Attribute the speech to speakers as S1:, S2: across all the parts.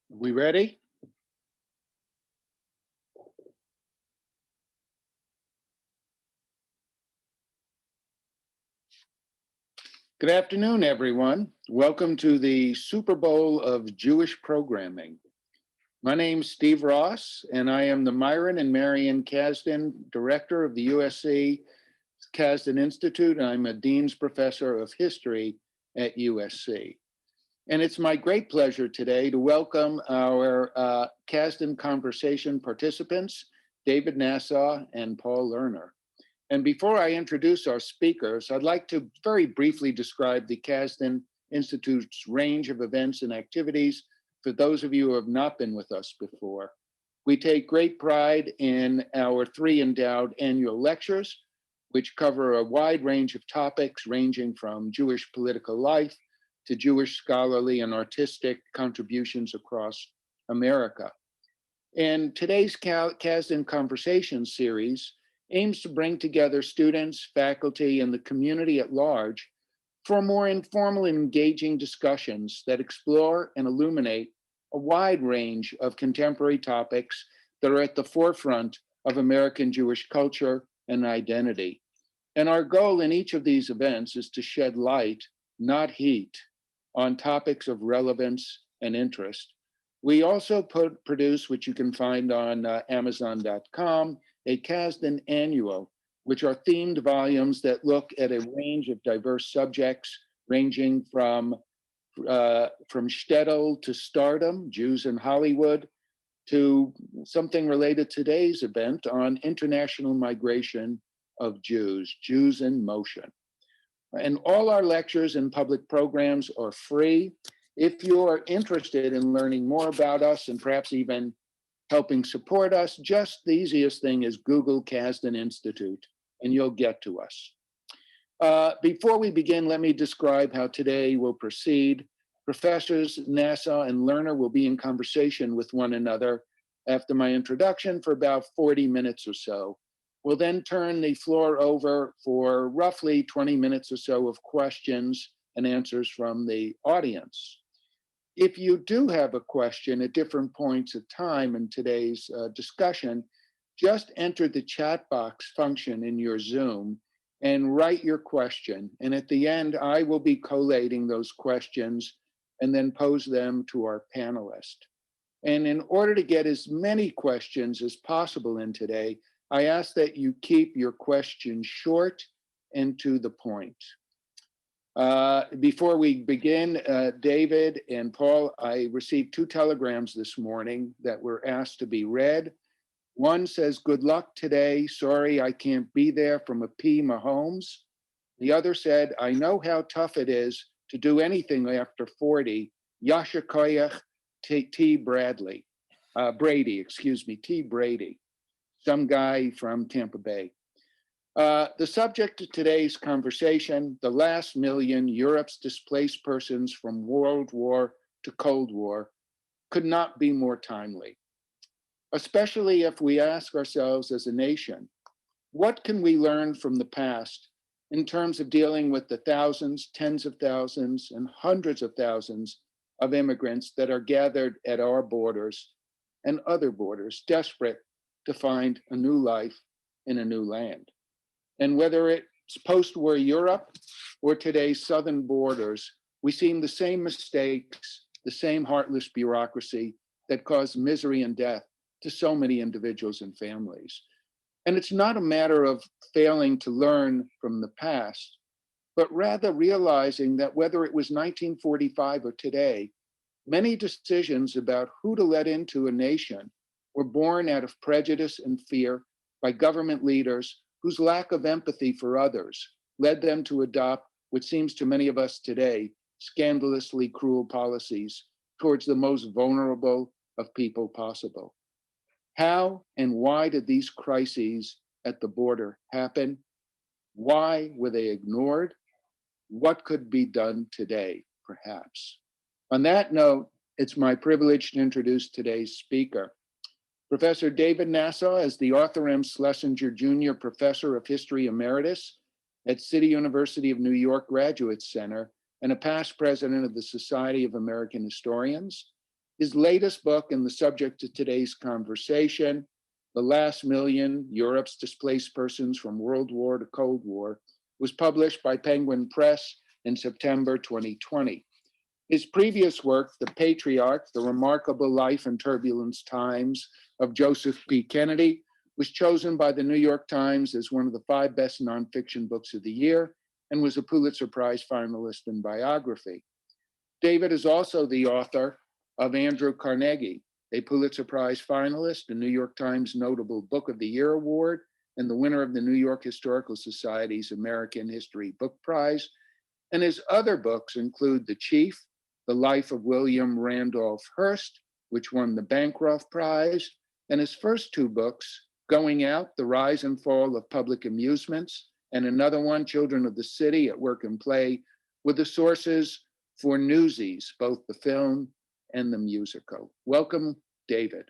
S1: We ready? Good afternoon, everyone. Welcome to the Super Bowl of Jewish Programming. My name's Steve Ross, and I am the Myron and Marion Casden Director of the USC Casden Institute. I'm a Dean's Professor of History at USC. And it's my great pleasure today to welcome our Casden Conversation participants, David Nasaw and Paul Lerner. And before I introduce our speakers, I'd like to very briefly describe the Casden Institute's range of events and activities for those of you who have not been with us before. We take great pride in our 3 endowed annual lectures, which cover a wide range of topics ranging from Jewish political life to Jewish scholarly and artistic contributions across America. And today's Casden Conversation series aims to bring together students, faculty, and the community at large for more informal and engaging discussions that explore and illuminate a wide range of contemporary topics that are at the forefront of American Jewish culture and identity. And our goal in each of these events is to shed light, not heat, on topics of relevance and interest. We also produce, which you can find on Amazon.com, a Casden Annual, which are themed volumes that look at a range of diverse subjects, ranging from shtetl to stardom, Jews in Hollywood, to something related to today's event on international migration of Jews, Jews in motion. And all our lectures and public programs are free. If you are interested in learning more about us and perhaps even helping support us, just the easiest thing is Google Casden Institute, and you'll get to us. Before we begin, let me describe how today will proceed. Professors Nasaw and Lerner will be in conversation with one another after my introduction for about 40 minutes or so. We'll then turn the floor over for roughly 20 minutes or so of questions and answers from the audience. If you do have a question at different points of time in today's discussion, just enter the chat box function in your Zoom and write your question. And at the end, I will be collating those questions and then pose them to our panelists. And in order to get as many questions as possible in today, I ask that you keep your questions short and to the point. Before we begin, David and Paul, I received 2 telegrams this morning that were asked to be read. One says, "Good luck today. Sorry I can't be there," from a P. Mahomes. The other said, "I know how tough it is to do anything after 40. Yasher Koyach T. Brady, T. Brady, some guy from Tampa Bay." The subject of today's conversation, the last million, Europe's displaced persons from World War to Cold War, could not be more timely, especially if we ask ourselves as a nation, what can we learn from the past in terms of dealing with the thousands, tens of thousands, and hundreds of thousands of immigrants that are gathered at our borders and other borders, desperate to find a new life in a new land. And whether it's post-war Europe or today's southern borders, we see the same mistakes, the same heartless bureaucracy that caused misery and death to so many individuals and families. And it's not a matter of failing to learn from the past, but rather realizing that whether it was 1945 or today, many decisions about who to let into a nation were born out of prejudice and fear by government leaders whose lack of empathy for others led them to adopt what seems to many of us today scandalously cruel policies towards the most vulnerable of people possible. How and why did these crises at the border happen? Why were they ignored? What could be done today, perhaps? On that note, it's my privilege to introduce today's speaker. Professor David Nasaw is the Arthur M. Schlesinger Jr. Professor of History Emeritus at City University of New York Graduate Center and a past president of the Society of American Historians. His latest book and the subject of today's conversation, The Last Million, Europe's Displaced Persons from World War to Cold War, was published by Penguin Press in September 2020. His previous work, The Patriarch, The Remarkable Life and Turbulence Times of Joseph P. Kennedy, was chosen by the New York Times as one of the 5 best nonfiction books of the year and was a Pulitzer Prize finalist in biography. David is also the author of Andrew Carnegie, a Pulitzer Prize finalist, a New York Times Notable Book of the Year Award, and the winner of the New York Historical Society's American History Book Prize. And his other books include The Chief, The Life of William Randolph Hearst, which won the Bancroft Prize, and his first 2 books, Going Out, The Rise and Fall of Public Amusements, and another one, Children of the City at Work and Play, were the sources for Newsies, both the film and the musical. Welcome, David.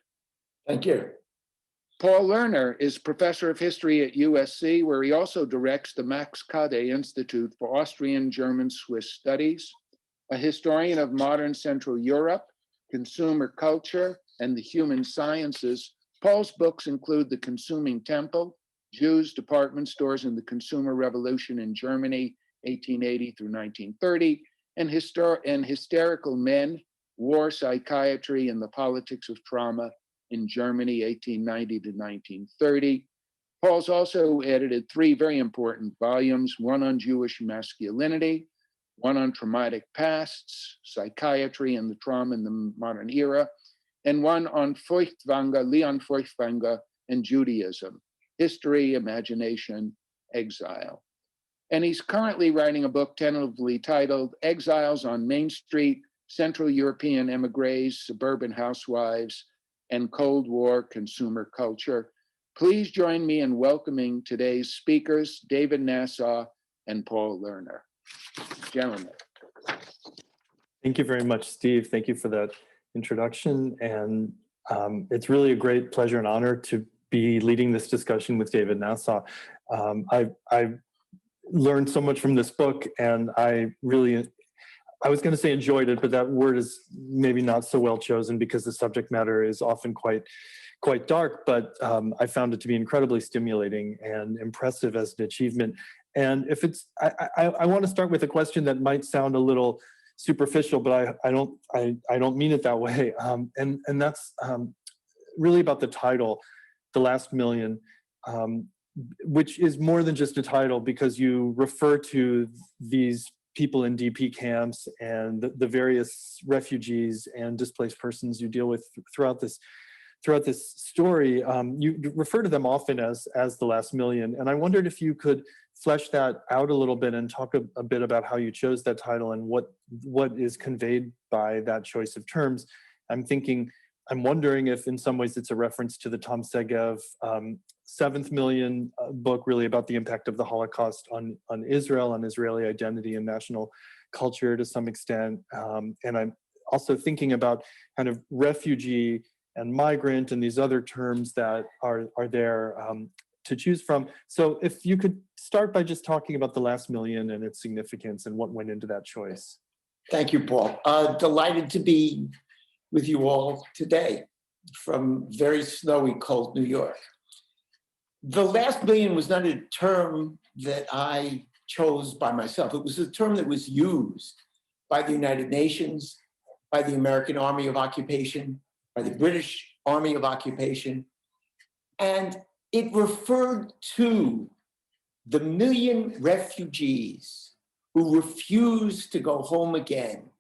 S2: Thank you.
S1: Paul Lerner is professor of history at USC, where he also directs the Max Kade Institute for Austrian German Swiss Studies, a historian of modern Central Europe, consumer culture, and the human sciences. Paul's books include The Consuming Temple, Jews, Department Stores, and the Consumer Revolution in Germany, 1880 through 1930, and Hysterical Men, War, Psychiatry, and the Politics of Trauma in Germany, 1890 to 1930. Paul's also edited 3 very important volumes, one on Jewish masculinity, one on traumatic pasts, psychiatry and the trauma in the modern era, and one on Feuchtwanger, Leon Feuchtwanger, and Judaism, history, imagination, exile. And he's currently writing a book tentatively titled Exiles on Main Street, Central European Emigres, Suburban Housewives, and Cold War Consumer Culture. Please join me in welcoming today's speakers, David Nasaw and Paul Lerner. Gentlemen.
S3: Thank you very much, Steve. Thank you for that introduction. And it's really a great pleasure and honor to be leading this discussion with David Nasaw. I learned so much from this book, and I was going to say enjoyed it, but that word is maybe not so well chosen because the subject matter is often quite dark, but I found it to be incredibly stimulating and impressive as an achievement. And if it's, I want to start with a question that might sound a little superficial, but I don't mean it that way. And that's really about the title, The Last Million, which is more than just a title because you refer to these people in DP camps and the various refugees and displaced persons you deal with throughout this story. You refer to them often as the last million. And I wondered if you could flesh that out a little bit and talk a bit about how you chose that title and what is conveyed by that choice of terms. I'm wondering if in some ways it's a reference to the Tom Segev 7th Million book, really about the impact of the Holocaust on Israel, on Israeli identity and national culture to some extent. And I'm also thinking about kind of refugee and migrant and these other terms that are there to choose from. So if you could start by just talking about the last million and its significance and what went into that choice.
S2: Thank you, Paul. Delighted to be with you all today from very snowy, cold New York. The last million was not a term that I chose by myself. It was a term that was used by the United Nations, by the American Army of Occupation, by the British Army of Occupation, and it referred to the million refugees who refused to go home again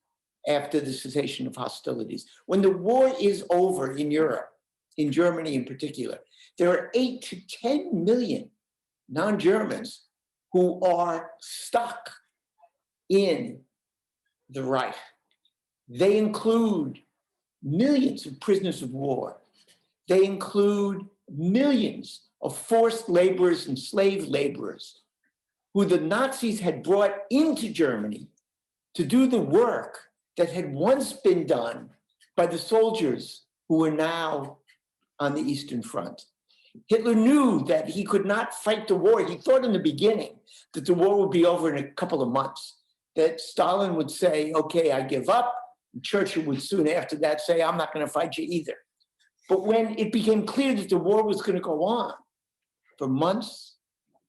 S2: after the cessation of hostilities. When the war is over in Europe, in Germany in particular, there are 8 to 10 million non-Germans who are stuck in the Reich. They include millions of prisoners of war. They include millions of forced laborers and slave laborers who the Nazis had brought into Germany to do the work that had once been done by the soldiers who were now on the Eastern Front. Hitler knew that he could not fight the war. He thought in the beginning that the war would be over in a couple of months, that Stalin would say, okay, I give up, Churchill would soon after that say, I'm not going to fight you either. But when it became clear that the war was going to go on for months,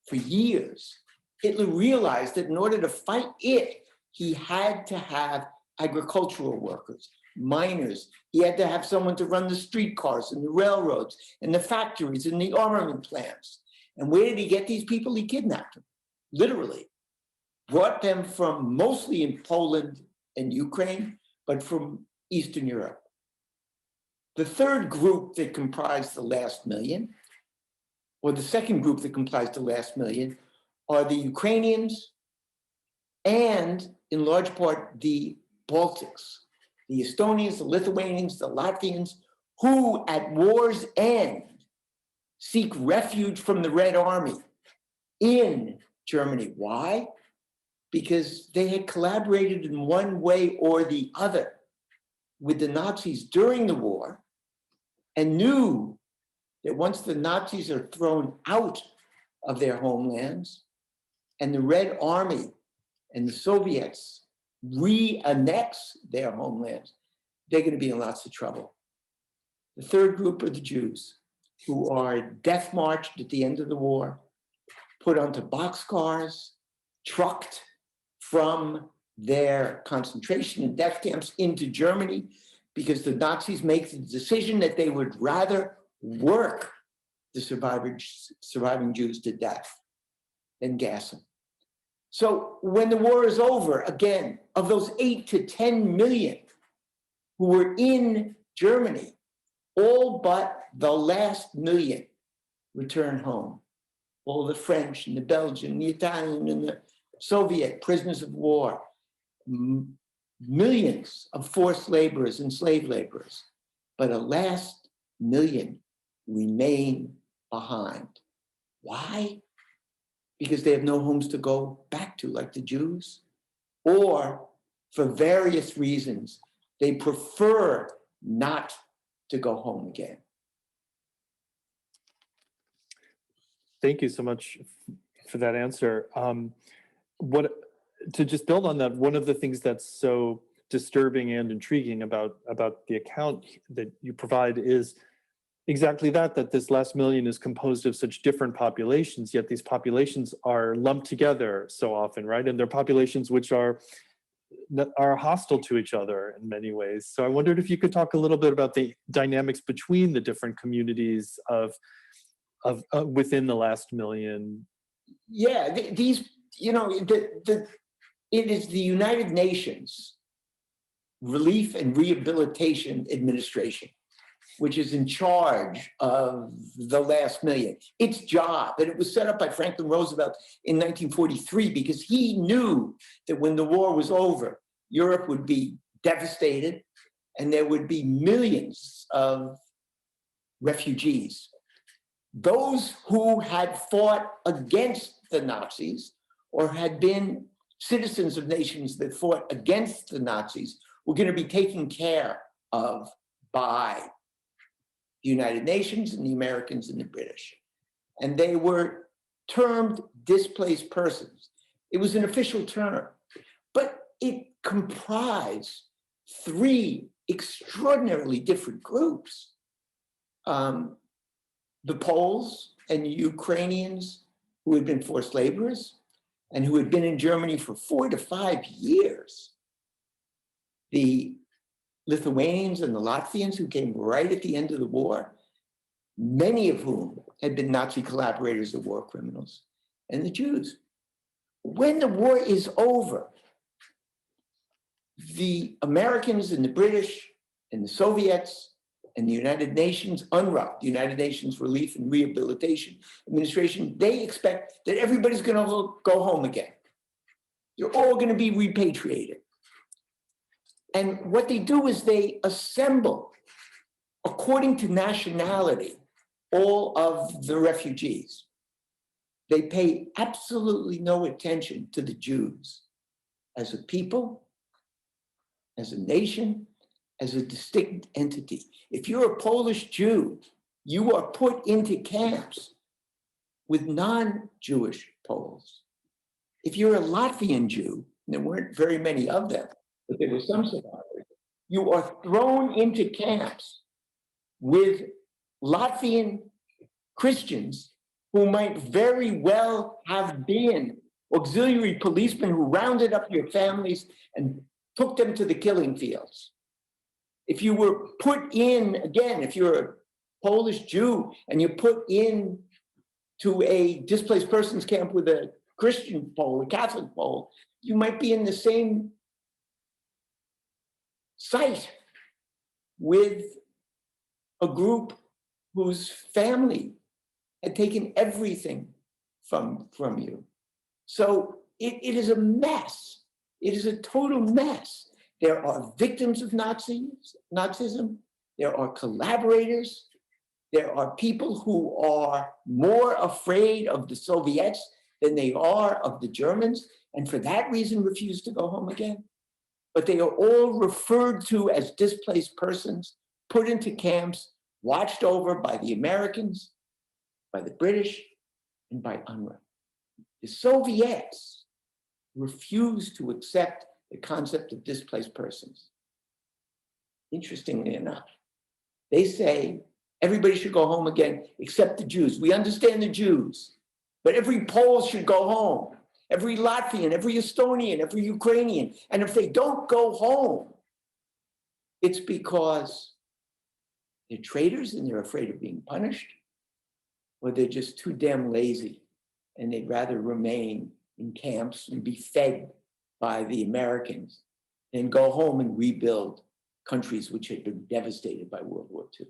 S2: for years, Hitler realized that in order to fight it, he had to have agricultural workers, miners. He had to have someone to run the streetcars and the railroads and the factories and the armament plants. And where did he get these people? He kidnapped them, literally. Brought them from mostly in Poland and Ukraine, but from Eastern Europe. The third group that comprised the last million, or the second group that comprised the last million, are the Ukrainians and, in large part, the Baltics, the Estonians, the Lithuanians, the Latvians, who at war's end seek refuge from the Red Army in Germany. Why? Because they had collaborated in one way or the other with the Nazis during the war and knew that once the Nazis are thrown out of their homelands and the Red Army and the Soviets re-annex their homelands, they're going to be in lots of trouble. The third group are the Jews, who are death marched at the end of the war, put onto boxcars, trucked from their concentration and death camps into Germany, because the Nazis make the decision that they would rather work the surviving Jews to death than gas them. So when the war is over, again, of those 8 to 10 million who were in Germany, all but the last million return home. All the French and the Belgian, the Italian and the Soviet prisoners of war, millions of forced laborers and slave laborers, but a last million remain behind. Why? Because they have no homes to go back to, like the Jews, or for various reasons, they prefer not to go home again.
S3: Thank you so much for that answer. To just build on that, one of the things that's so disturbing and intriguing about the account that you provide is exactly that this last million is composed of such different populations, yet these populations are lumped together so often, right? And they're populations which are hostile to each other in many ways. So I wondered if you could talk a little bit about the dynamics between the different communities of within the last million.
S2: Yeah, these, it is the United Nations Relief and Rehabilitation Administration, which is in charge of the last million. Its job, and it was set up by Franklin Roosevelt in 1943 because he knew that when the war was over, Europe would be devastated and there would be millions of refugees. Those who had fought against the Nazis or had been citizens of nations that fought against the Nazis were going to be taken care of by the United Nations and the Americans and the British. And they were termed displaced persons. It was an official term, but it comprised 3 extraordinarily different groups. The Poles and the Ukrainians who had been forced laborers and who had been in Germany for 4 to 5 years. The Lithuanians and the Latvians who came right at the end of the war, many of whom had been Nazi collaborators or war criminals, and the Jews. When the war is over, the Americans and the British and the Soviets and the United Nations, UNRWA, the United Nations Relief and Rehabilitation Administration, they expect that everybody's going to go home again. You're all going to be repatriated. And what they do is they assemble, according to nationality, all of the refugees. They pay absolutely no attention to the Jews as a people, as a nation, as a distinct entity. If you're a Polish Jew, you are put into camps with non-Jewish Poles. If you're a Latvian Jew, and there weren't very many of them, but there were some survivors, You are thrown into camps with Latvian Christians who might very well have been auxiliary policemen who rounded up your families and took them to the killing fields. If you were put in, again, if you're a Polish Jew and you're put in to a displaced persons camp with a Christian Pole, a Catholic Pole, you might be in the same site with a group whose family had taken everything from you. So it is a mess. It is a total mess. There are victims of Nazism. There are collaborators. There are people who are more afraid of the Soviets than they are of the Germans, and for that reason refuse to go home again. But they are all referred to as displaced persons, put into camps, watched over by the Americans, by the British, and by UNRWA. The Soviets refused to accept the concept of displaced persons. Interestingly enough, they say everybody should go home again except the Jews. We understand the Jews, but every Pole should go home, every Latvian, every Estonian, every Ukrainian. And if they don't go home, it's because they're traitors and they're afraid of being punished, or they're just too damn lazy and they'd rather remain in camps and be fed by the Americans than go home and rebuild countries which had been devastated by World War II.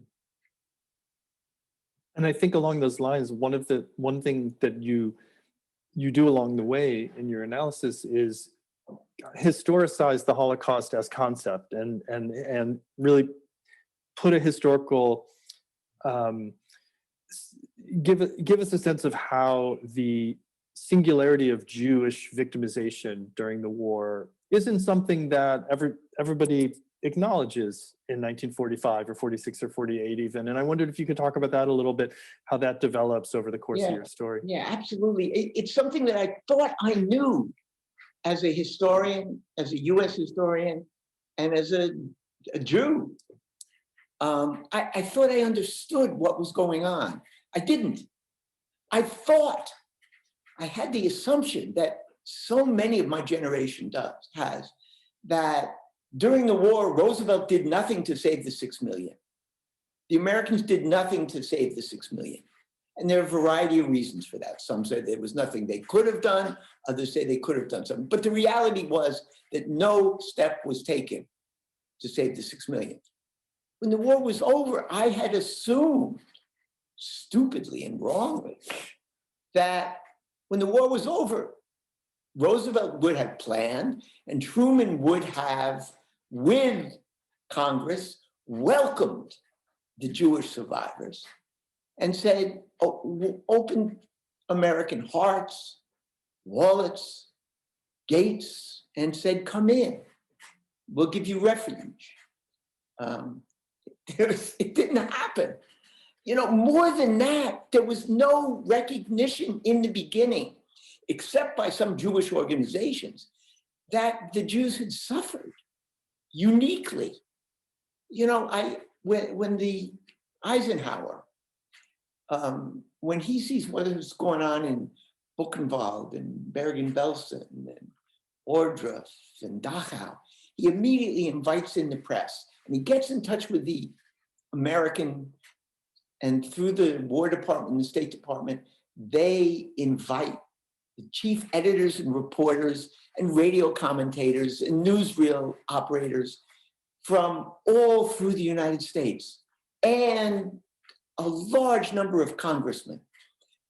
S3: And I think along those lines, one thing that you do along the way in your analysis is historicize the Holocaust as concept and really put a historical, give us a sense of how the singularity of Jewish victimization during the war isn't something that everybody acknowledges in 1945 or 46 or 48 even. And I wondered if you could talk about that a little bit, how that develops over the course of your story.
S2: Yeah, absolutely. It's something that I thought I knew as a historian, as a US historian, and as a Jew. I thought I understood what was going on. I didn't. I had the assumption that so many of my generation has, that during the war, Roosevelt did nothing to save the 6 million. The Americans did nothing to save the 6 million. And there are a variety of reasons for that. Some say there was nothing they could have done. Others say they could have done something. But the reality was that no step was taken to save the 6 million. When the war was over, I had assumed, stupidly and wrongly, that when the war was over, Roosevelt would have planned and Truman would have, with Congress, welcomed the Jewish survivors and said, oh, open American hearts, wallets, gates, and said, come in, we'll give you refuge. It didn't happen. You know, more than that, there was no recognition in the beginning, except by some Jewish organizations, that the Jews had suffered uniquely. You know, when the Eisenhower, when he sees what is going on in Buchenwald and Bergen-Belsen and Ohrdruf and Dachau, he immediately invites in the press and he gets in touch with the American, and through the War Department and the State Department, they invite the chief editors and reporters and radio commentators and newsreel operators from all through the United States and a large number of congressmen.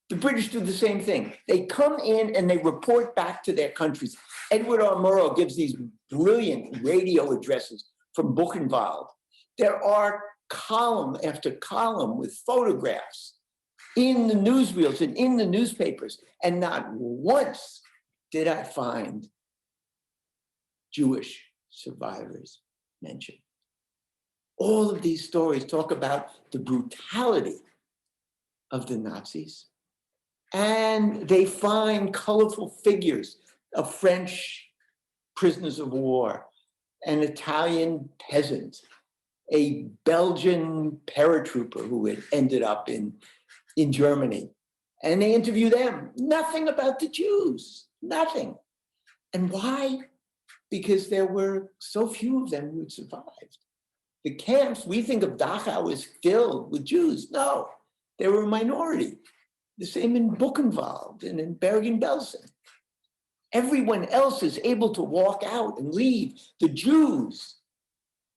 S2: The British do the same thing. They come in and they report back to their countries. Edward R. Murrow gives these brilliant radio addresses from Buchenwald. There are column after column with photographs in the newsreels and in the newspapers. And not once did I find Jewish survivors mentioned. All of these stories talk about the brutality of the Nazis. And they find colorful figures of French prisoners of war an Italian peasant, a Belgian paratrooper who had ended up in Germany. And they interview them. Nothing about the Jews, nothing. And why? Because there were so few of them who had survived. The camps, we think of Dachau as filled with Jews. No, they were a minority. The same in Buchenwald and in Bergen-Belsen. Everyone else is able to walk out and leave. The Jews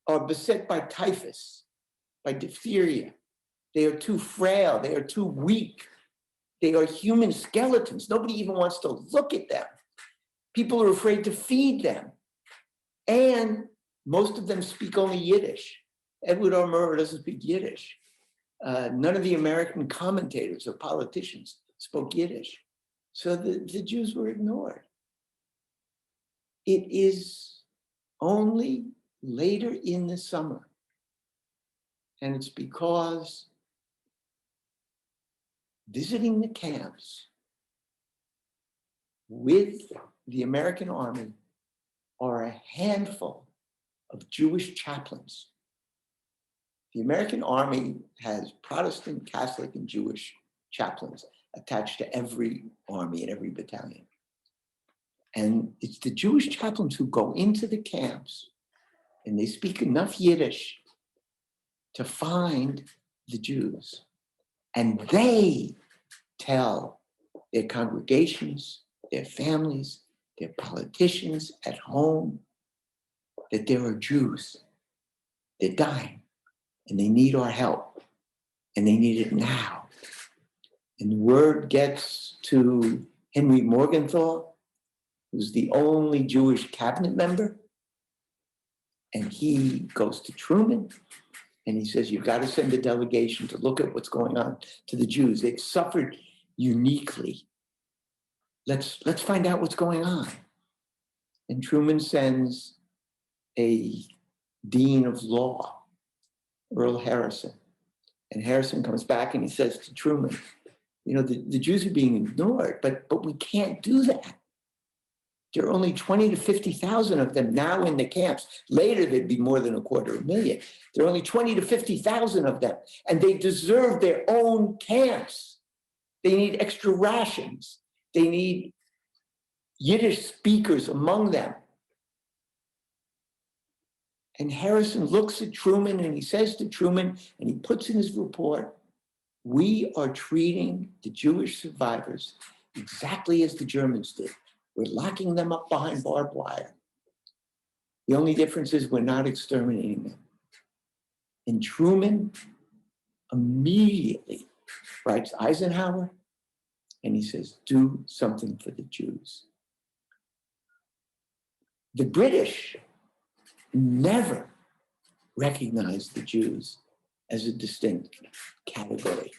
S2: are beset by typhus, by diphtheria. They are too frail, they are too weak. They are human skeletons. Nobody even wants to look at them. People are afraid to feed them. And most of them speak only Yiddish. Edward R. Murrow doesn't speak Yiddish. None of the American commentators or politicians spoke Yiddish. So the Jews were ignored. It is only later in the summer, and it's because visiting the camps with the American army are a handful of Jewish chaplains. The American army has Protestant, Catholic, and Jewish chaplains attached to every army and every battalion. And it's the Jewish chaplains who go into the camps and they speak enough Yiddish to find the Jews. And they tell their congregations, their families, their politicians at home that there are Jews. They're dying and they need our help and they need it now. And the word gets to Henry Morgenthau, who's the only Jewish cabinet member. And he goes to Truman and he says, you've got to send a delegation to look at what's going on to the Jews. They've suffered uniquely. Let's find out what's going on. And Truman sends a dean of law, Earl Harrison. And Harrison comes back and he says to Truman, you know, the Jews are being ignored, but we can't do that. There are only 20 to 50,000 of them now in the camps. Later, there'd be more than 250,000. There are only 20 to 50,000 of them, and they deserve their own camps. They need extra rations. They need Yiddish speakers among them. And Harrison looks at Truman and he says to Truman, and he puts in his report, we are treating the Jewish survivors exactly as the Germans did. We're locking them up behind barbed wire. The only difference is we're not exterminating them. And Truman immediately writes Eisenhower and he says, do something for the Jews. The British never recognized the Jews as a distinct category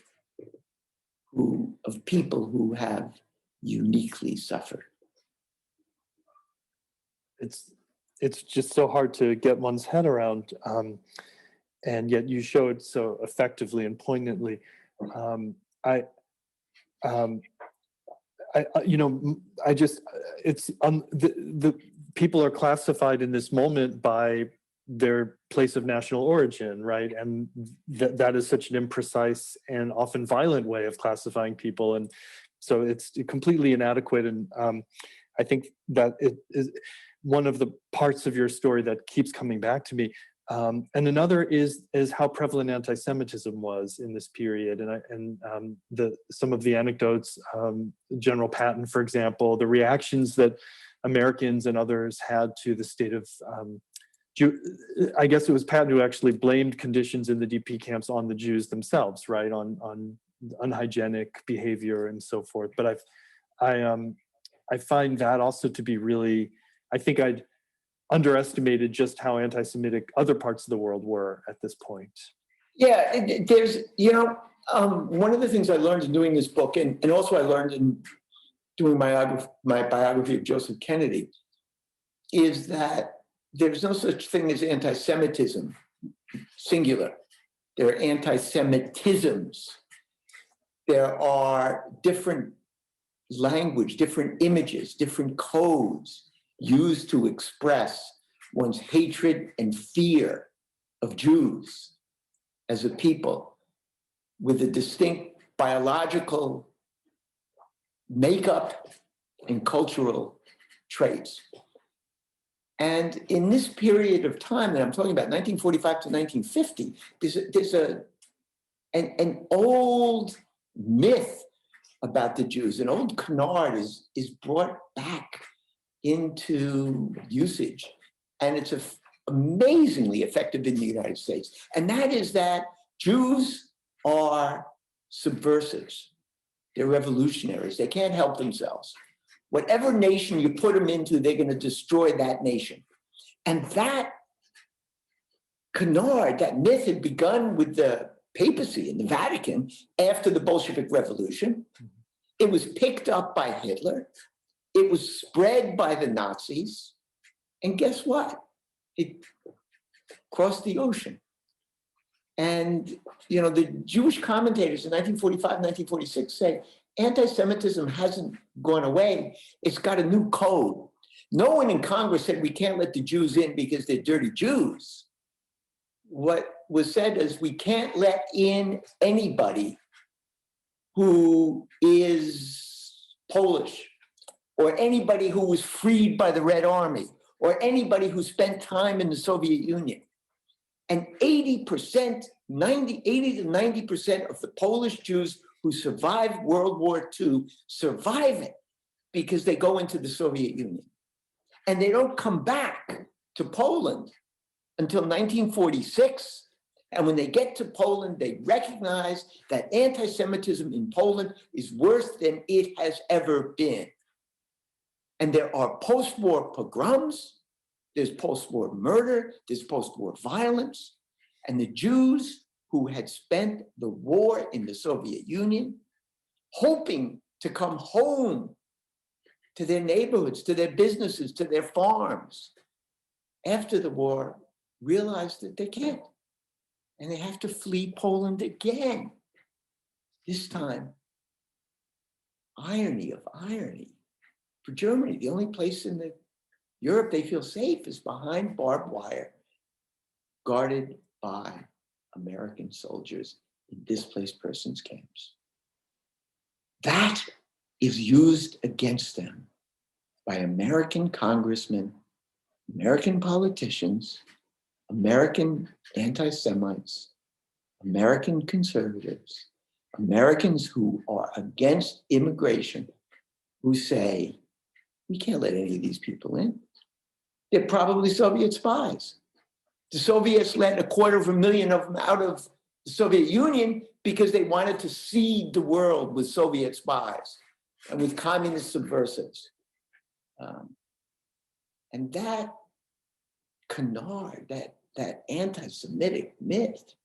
S2: of people who have uniquely suffered.
S3: It's just so hard to get one's head around, and yet you show it so effectively and poignantly. The people are classified in this moment by their place of national origin, right? And that is such an imprecise and often violent way of classifying people, and so it's completely inadequate. And I think that it is one of the parts of your story that keeps coming back to me. And another is how prevalent anti-Semitism was in this period, and some of the anecdotes, General Patton, for example, the reactions that Americans and others had to the state of I guess it was Patton who actually blamed conditions in the DP camps on the Jews themselves, right? On unhygienic behavior and so forth. But I find that also to be really, I think I'd underestimated just how anti-Semitic other parts of the world were at this point.
S2: Yeah, there's, one of the things I learned in doing this book, and also I learned in doing my biography of Joseph Kennedy, is that there's no such thing as anti-Semitism, singular. There are anti-Semitisms. There are different language, different images, different codes used to express one's hatred and fear of Jews as a people with a distinct biological makeup and cultural traits. And in this period of time that I'm talking about, 1945 to 1950, there's an old myth about the Jews, an old canard is brought back into usage. And it's amazingly effective in the United States. And that is that Jews are subversives. They're revolutionaries. They can't help themselves. Whatever nation you put them into, they're going to destroy that nation. And that canard, that myth had begun with the papacy in the Vatican after the Bolshevik Revolution. It was picked up by Hitler. It was spread by the Nazis. And guess what? It crossed the ocean. And, you know, the Jewish commentators in 1945, 1946 say, anti-Semitism hasn't gone away. It's got a new code. No one in Congress said we can't let the Jews in because they're dirty Jews. What was said is we can't let in anybody who is Polish, or anybody who was freed by the Red Army, or anybody who spent time in the Soviet Union. And 80% to 90% of the Polish Jews who survived World War II survive it because they go into the Soviet Union. And they don't come back to Poland until 1946. And when they get to Poland, they recognize that anti-Semitism in Poland is worse than it has ever been. And there are post-war pogroms, there's post-war murder, there's post-war violence. And the Jews who had spent the war in the Soviet Union, hoping to come home to their neighborhoods, to their businesses, to their farms, after the war, realized that they can't. And they have to flee Poland again. This time, irony of irony. For Germany, the only place in Europe they feel safe is behind barbed wire, guarded by American soldiers in displaced persons camps. That is used against them by American congressmen, American politicians, American anti-Semites, American conservatives, Americans who are against immigration, who say, we can't let any of these people in. They're probably Soviet spies. The Soviets let 250,000 of them out of the Soviet Union because they wanted to seed the world with Soviet spies and with communist subversives. And that canard, that anti-Semitic myth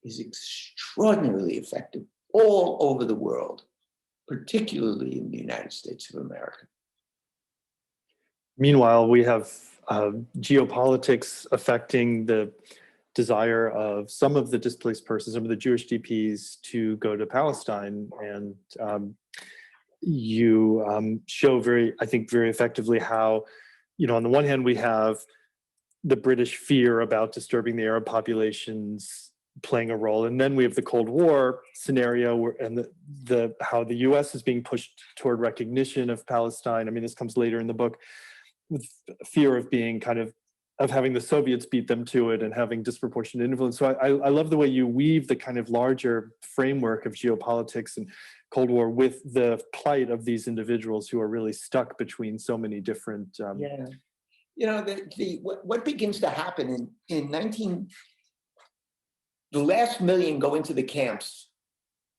S2: is extraordinarily effective all over the world, particularly in the United States of America.
S3: Meanwhile, we have geopolitics affecting the desire of some of the displaced persons, some of the Jewish DPs to go to Palestine. And you show I think very effectively how, you know, on the one hand, we have the British fear about disturbing the Arab populations playing a role. And then we have the Cold War scenario and how the US is being pushed toward recognition of Palestine. I mean, this comes later in the book, with fear of being of having the Soviets beat them to it and having disproportionate influence. So I love the way you weave the kind of larger framework of geopolitics and Cold War with the plight of these individuals who are really stuck between so many different.
S2: Yeah, you know, what begins to happen the last million go into the camps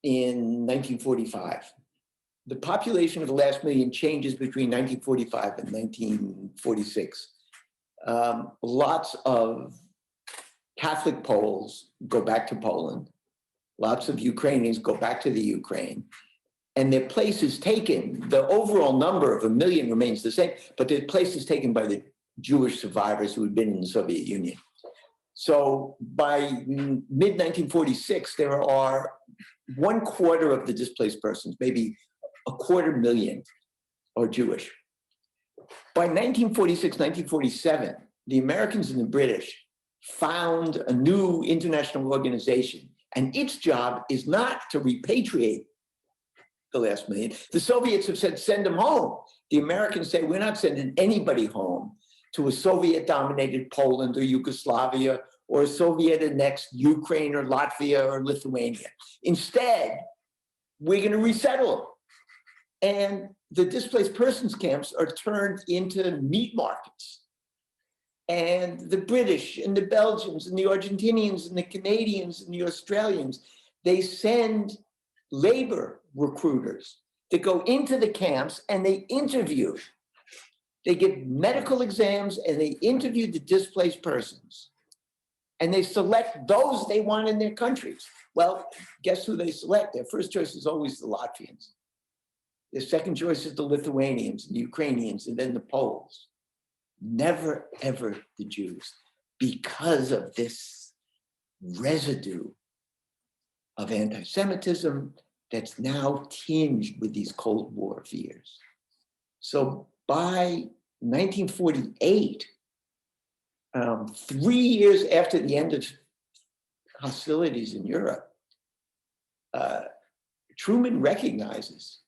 S2: in 1945. The population of the last million changes between 1945 and 1946. Lots of Catholic Poles go back to Poland. Lots of Ukrainians go back to the Ukraine. And their place is taken, the overall number of 1 million remains the same, but their place is taken by the Jewish survivors who had been in the Soviet Union. So by mid-1946, there are 1/4 of the displaced persons, maybe 250,000 are Jewish. By 1946, 1947, the Americans and the British found a new international organization, and its job is not to repatriate the last million. The Soviets have said, send them home. The Americans say, we're not sending anybody home to a Soviet-dominated Poland or Yugoslavia or a Soviet-annexed Ukraine or Latvia or Lithuania. Instead, we're going to resettle them. And the displaced persons camps are turned into meat markets. And the British and the Belgians and the Argentinians and the Canadians and the Australians, they send labor recruiters that go into the camps and they interview. They give medical exams and they interview the displaced persons. And they select those they want in their countries. Well, guess who they select? Their first choice is always the Latvians. Their second choice is the Lithuanians and the Ukrainians and then the Poles. Never, ever the Jews, because of this residue of anti-Semitism that's now tinged with these Cold War fears. So by 1948, 3 years after the end of hostilities in Europe, Truman recognizes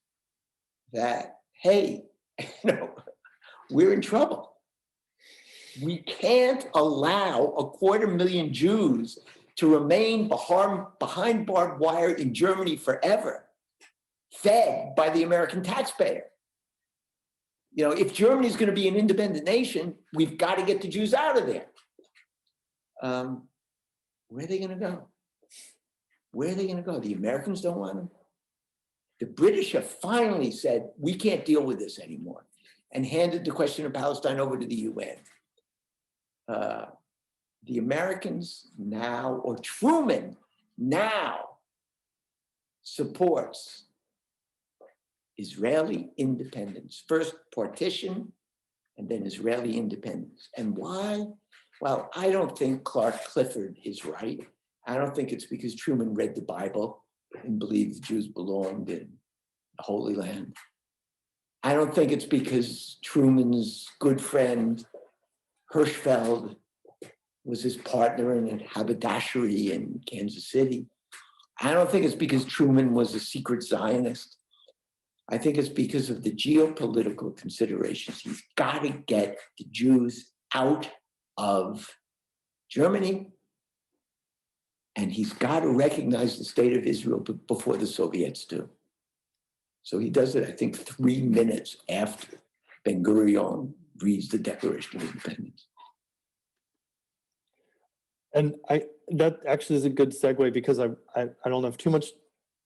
S2: that, hey, we're in trouble. We can't allow 250,000 Jews to remain behind barbed wire in Germany forever, fed by the American taxpayer. If Germany's going to be an independent nation, we've got to get the Jews out of there. Where are they going to go? Where are they going to go? The Americans don't want them. The British have finally said, we can't deal with this anymore, and handed the question of Palestine over to the UN. The Americans now, or Truman now, supports Israeli independence. First partition, and then Israeli independence. And why? Well, I don't think Clark Clifford is right. I don't think it's because Truman read the Bible and believed the Jews belonged in the Holy Land. I don't think it's because Truman's good friend Hirschfeld was his partner in a haberdashery in Kansas City. I don't think it's because Truman was a secret Zionist. I think it's because of the geopolitical considerations. He's got to get the Jews out of Germany, and he's got to recognize the state of Israel before the Soviets do. So he does it, I think, 3 minutes after Ben-Gurion reads the Declaration of Independence.
S3: And that actually is a good segue, because I don't have too much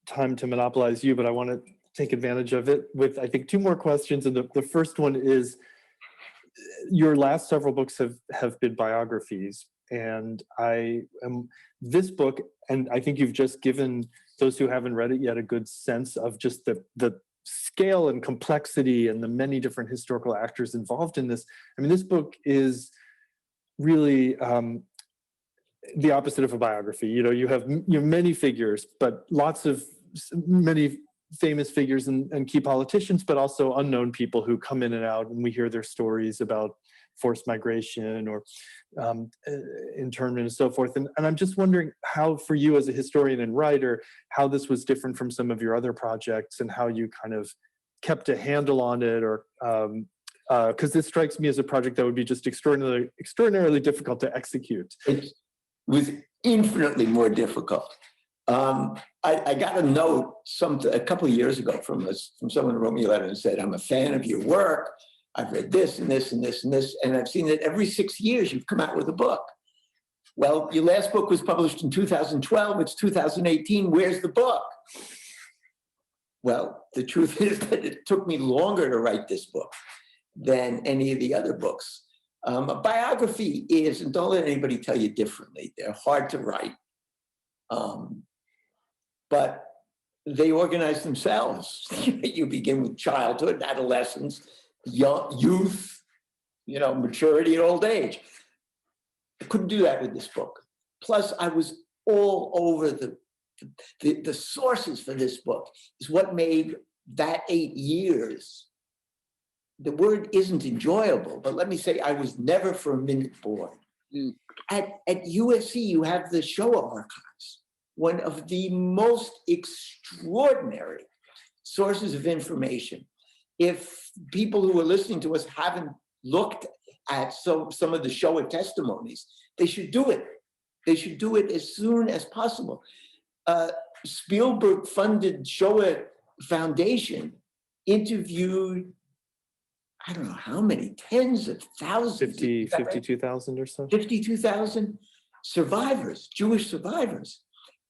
S3: time to monopolize you, but I want to take advantage of it with, I think, 2 more questions. And the first one is, your last several books have been biographies. And this book, and I think you've just given those who haven't read it yet a good sense of just the scale and complexity and the many different historical actors involved in this. I mean, this book is really the opposite of a biography. You have many figures, but many famous figures and key politicians, but also unknown people who come in and out, and we hear their stories about forced migration or internment and so forth. And I'm just wondering how, for you as a historian and writer, how this was different from some of your other projects and how you kind of kept a handle on it, or because this strikes me as a project that would be just extraordinarily difficult to execute.
S2: It was infinitely more difficult. I got a note a couple of years ago from someone who wrote me a letter and said, I'm a fan of your work. I've read this and this and this and this, and I've seen that every 6 years you've come out with a book. Well, your last book was published in 2012. It's 2018. Where's the book? Well, the truth is that it took me longer to write this book than any of the other books. A biography is, and don't let anybody tell you differently, they're hard to write. But they organize themselves. You begin with childhood, adolescence, youth, maturity and old age. I couldn't do that with this book. Plus, I was all over the sources for this book is what made that 8 years the word isn't enjoyable, but let me say I was never for a minute bored.
S1: Mm.
S2: At USC, you have the Shoah archives, one of the most extraordinary sources of information. If people who are listening to us haven't looked at some of the Shoah testimonies, they should do it. They should do it as soon as possible. Spielberg-funded Shoah Foundation interviewed, I don't know how many, tens of thousands.
S3: 52,000 or so.
S2: 52,000 survivors, Jewish survivors.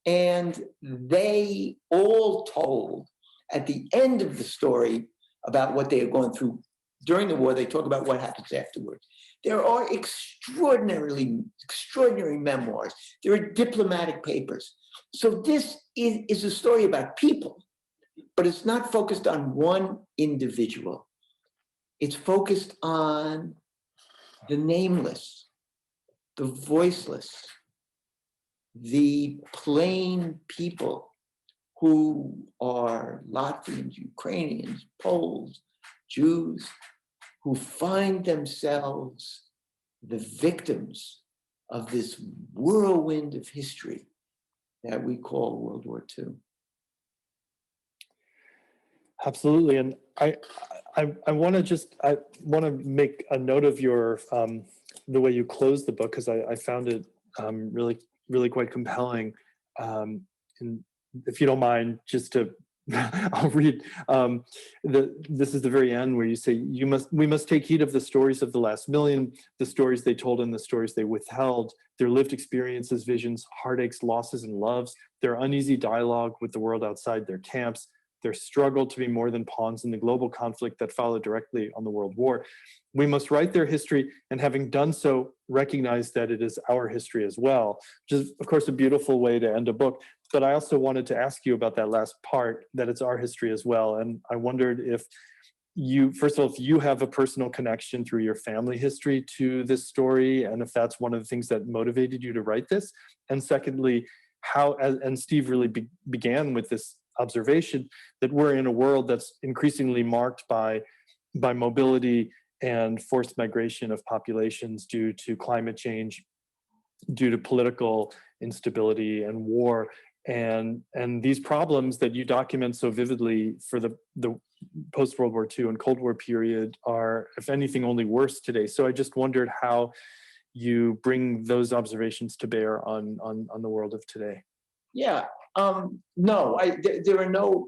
S2: And they all told at the end of the story about what they had gone through during the war. They talk about what happens afterwards. There are extraordinary memoirs. There are diplomatic papers. So this is a story about people, but it's not focused on one individual. It's focused on the nameless, the voiceless, the plain people who are Latvians, Ukrainians, Poles, Jews, who find themselves the victims of this whirlwind of history that we call World War II.
S3: Absolutely, and I want to make a note of your the way you closed the book, because I found it really quite compelling. And if you don't mind, just to I'll read. This is the very end where you say, we must take heed of the stories of the last million, the stories they told and the stories they withheld, their lived experiences, visions, heartaches, losses, and loves, their uneasy dialogue with the world outside their camps, their struggle to be more than pawns in the global conflict that followed directly on the World War. We must write their history, and having done so, recognize that it is our history as well, which is, of course, a beautiful way to end a book. But I also wanted to ask you about that last part, that it's our history as well. And I wondered if you, first of all, if you have a personal connection through your family history to this story, and if that's one of the things that motivated you to write this. And secondly, how, and Steve really began with this observation, that we're in a world that's increasingly marked by mobility and forced migration of populations due to climate change, due to political instability and war. And these problems that you document so vividly for the post-World War II and Cold War period are, if anything, only worse today. So I just wondered how you bring those observations to bear on the world of today.
S2: Yeah, no, there are no,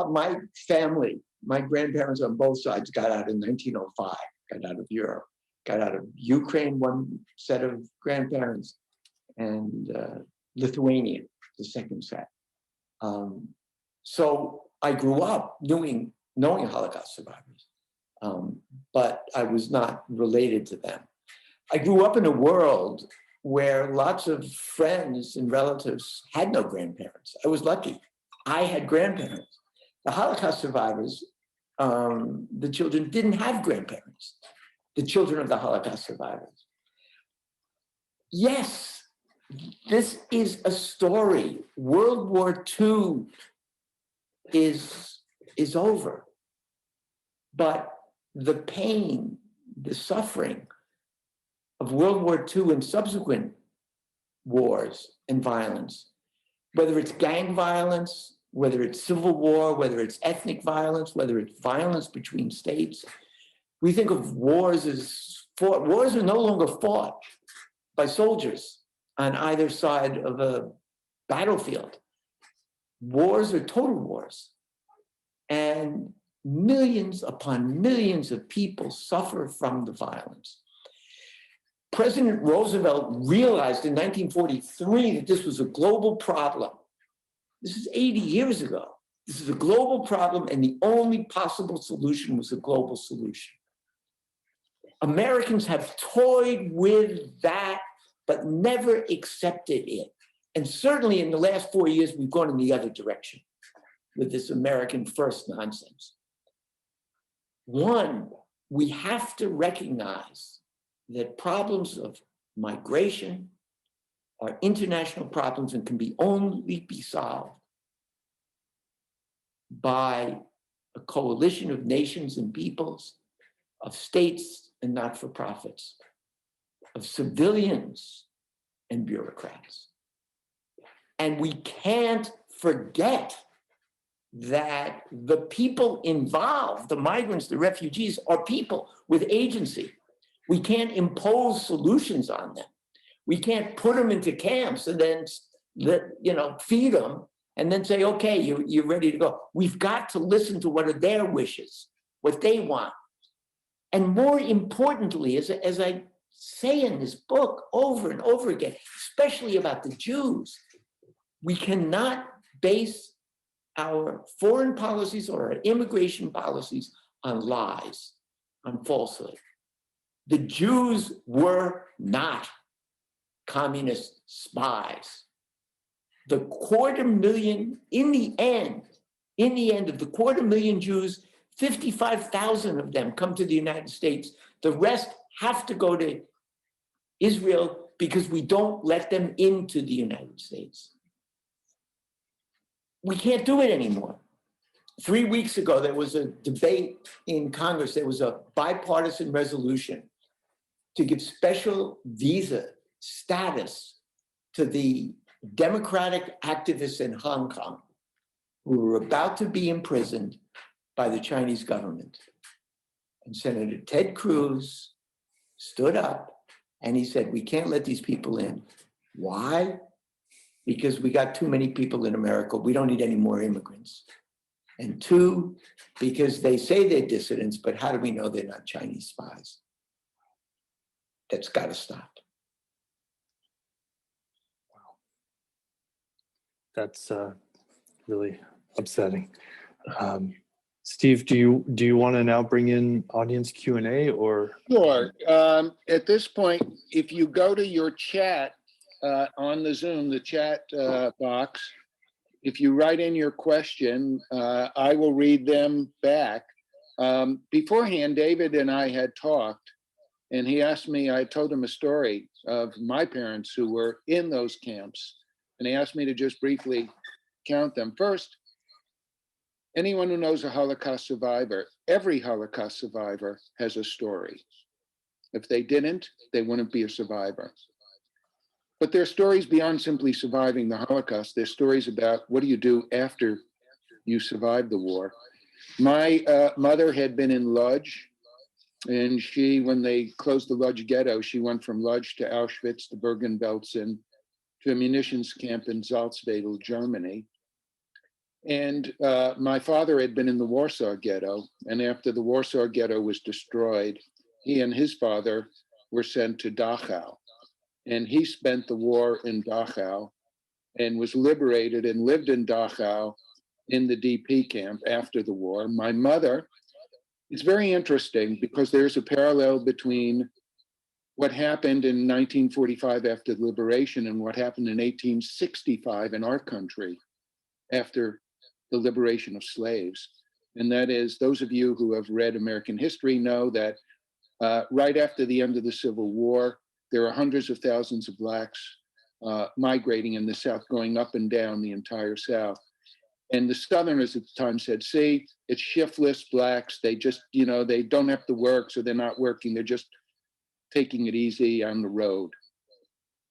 S2: my family, my grandparents on both sides got out in 1905, got out of Europe, got out of Ukraine, one set of grandparents, and Lithuania, the second set. So I grew up knowing Holocaust survivors, but I was not related to them. I grew up in a world where lots of friends and relatives had no grandparents. I was lucky. I had grandparents. The Holocaust survivors, the children didn't have grandparents, the children of the Holocaust survivors. Yes, this is a story. World War II is over, but the pain, the suffering of World War II and subsequent wars and violence, whether it's gang violence, whether it's civil war, whether it's ethnic violence, whether it's violence between states. We think of wars as fought. Wars are no longer fought by soldiers on either side of a battlefield. Wars are total wars. And millions upon millions of people suffer from the violence. President Roosevelt realized in 1943 that this was a global problem. This is 80 years ago. This is a global problem, and the only possible solution was a global solution. Americans have toyed with that, but never accepted it. And certainly in the last 4 years, we've gone in the other direction with this American first nonsense. One, we have to recognize that problems of migration are international problems and can only be solved by a coalition of nations and peoples of states and not-for-profits, of civilians and bureaucrats. And we can't forget that the people involved, the migrants, the refugees, are people with agency. We can't impose solutions on them. We can't put them into camps and then feed them and then say, okay, you're ready to go. We've got to listen to what are their wishes, what they want. And more importantly, as I say in this book over and over again, especially about the Jews, we cannot base our foreign policies or our immigration policies on lies, on falsehood. The Jews were not communist spies. The 250,000, in the end of the 250,000 Jews, 55,000 of them come to the United States. The rest have to go to Israel because we don't let them into the United States. We can't do it anymore. 3 weeks ago, there was a debate in Congress. There was a bipartisan resolution to give special visa status to the democratic activists in Hong Kong who were about to be imprisoned by the Chinese government. And Senator Ted Cruz stood up and he said, we can't let these people in. Why? Because we got too many people in America. We don't need any more immigrants. And two, because they say they're dissidents, but how do we know they're not Chinese spies? That's got to stop.
S3: That's really upsetting. Steve, do you want to now bring in audience Q&A or?
S1: Sure. At this point, if you go to your chat on the Zoom, the chat box, if you write in your question, I will read them back. Beforehand, David and I had talked, and he asked me, I told him a story of my parents who were in those camps, and he asked me to just briefly count them. First, anyone who knows a Holocaust survivor, every Holocaust survivor has a story. If they didn't, they wouldn't be a survivor. But there are stories beyond simply surviving the Holocaust. There's stories about what do you do after you survive the war. My mother had been in Lodz, and she, when they closed the Lodz ghetto, she went from Lodz to Auschwitz to Bergen-Belsen to a munitions camp in Salzwedel, Germany. And my father had been in the Warsaw Ghetto, and after the Warsaw Ghetto was destroyed, he and his father were sent to Dachau. And he spent the war in Dachau and was liberated and lived in Dachau in the DP camp after the war. My mother, it's very interesting because there's a parallel between what happened in 1945 after the liberation and what happened in 1865 in our country after the liberation of slaves. And that is, those of you who have read American history know that right after the end of the Civil War, there are hundreds of thousands of Blacks migrating in the South, going up and down the entire South. And the Southerners at the time said, see, it's shiftless Blacks. They just, they don't have to work, so they're not working. They're just taking it easy on the road.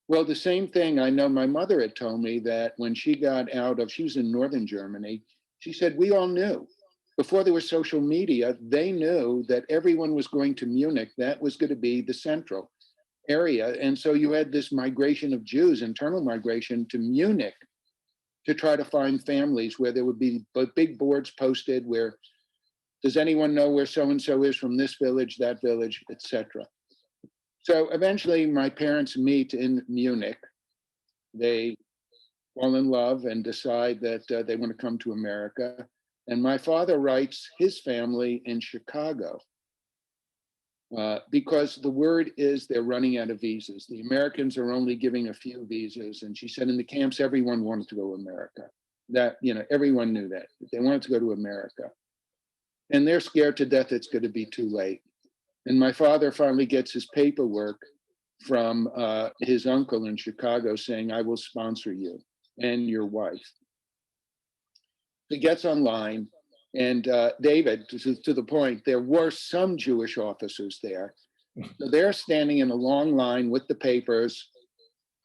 S1: Well, the same thing, I know my mother had told me that when she got out of, she was in Northern Germany, she said, we all knew. Before there was social media, they knew that everyone was going to Munich. That was going to be the central area. And so you had this migration of Jews, internal migration to Munich to try to find families where there would be big boards posted where, does anyone know where so-and-so is from this village, that village, etc. So eventually my parents meet in Munich. They fall in love and decide that they want to come to America. And my father writes his family in Chicago because the word is they're running out of visas. The Americans are only giving a few visas. And she said in the camps, everyone wanted to go to America. That, everyone knew that. They wanted to go to America. And they're scared to death it's going to be too late. And my father finally gets his paperwork from his uncle in Chicago saying, I will sponsor you and your wife. He gets online And David, to the point, there were some Jewish officers there. So they're standing in a long line with the papers,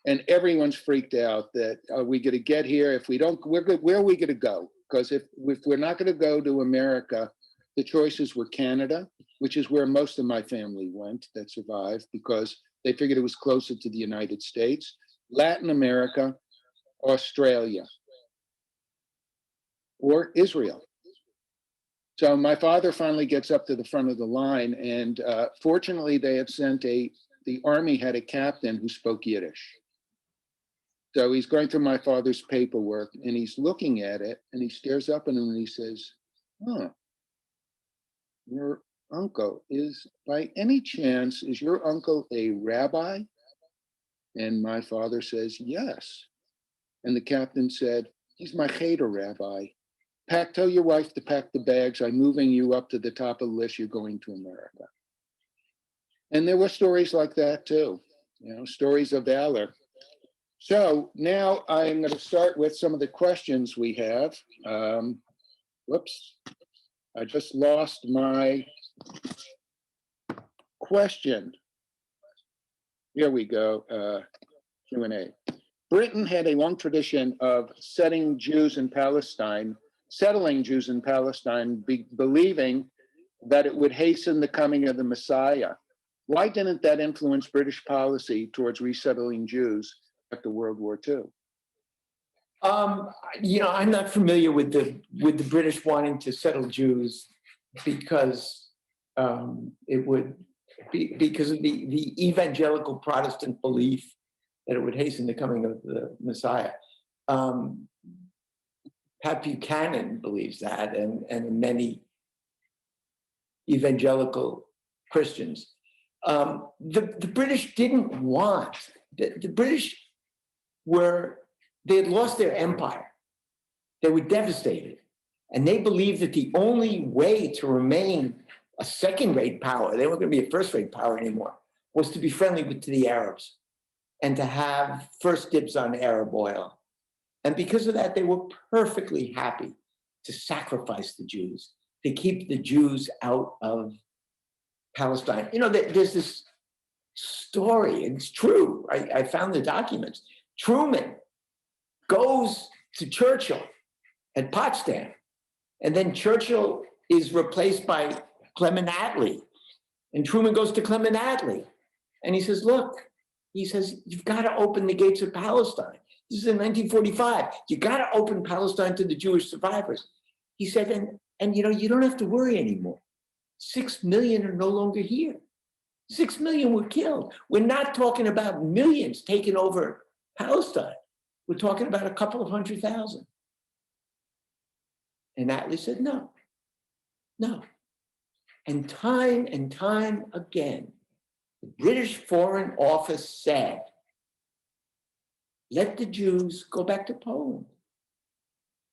S1: and everyone's freaked out that are we going to get here? If we don't, where are we going to go? Because if we're not going to go to America, the choices were Canada, which is where most of my family went that survived because they figured it was closer to the United States, Latin America, Australia, or Israel. So my father finally gets up to the front of the line, and fortunately they had sent the army had a captain who spoke Yiddish. So he's going through my father's paperwork and he's looking at it and he stares up at him and he says, "Huh, your uncle is, by any chance, is your uncle a rabbi?" And my father says, "Yes." And the captain said, "He's my cheder rabbi. Tell your wife to pack the bags. I'm moving you up to the top of the list. You're going to America." And there were stories like that too, stories of valor. So now I'm going to start with some of the questions we have. Whoops, I just lost my question. Here we go, Q&A. Britain had a long tradition of settling Jews in Palestine, believing that it would hasten the coming of the Messiah. Why didn't that influence British policy towards resettling Jews after World War II?
S2: I'm not familiar with the British wanting to settle Jews because it would be because of the evangelical Protestant belief that it would hasten the coming of the Messiah. Pat Buchanan believes that, and many evangelical Christians. The British didn't want, the British they had lost their empire. They were devastated. And they believed that the only way to remain a second-rate power, they weren't going to be a first-rate power anymore, was to be friendly to the Arabs and to have first dibs on Arab oil. And because of that, they were perfectly happy to sacrifice the Jews, to keep the Jews out of Palestine. There's this story, and it's true. I found the documents. Truman goes to Churchill at Potsdam, and then Churchill is replaced by Clement Attlee. And Truman goes to Clement Attlee, and he says, "Look," he says, "you've got to open the gates of Palestine." This is in 1945. You got to open Palestine to the Jewish survivors. He said, and you don't have to worry anymore. 6 million are no longer here. 6 million were killed. We're not talking about millions taking over Palestine. We're talking about a couple of 100,000. And Attlee said, no. And time again, the British Foreign Office said, let the Jews go back to Poland.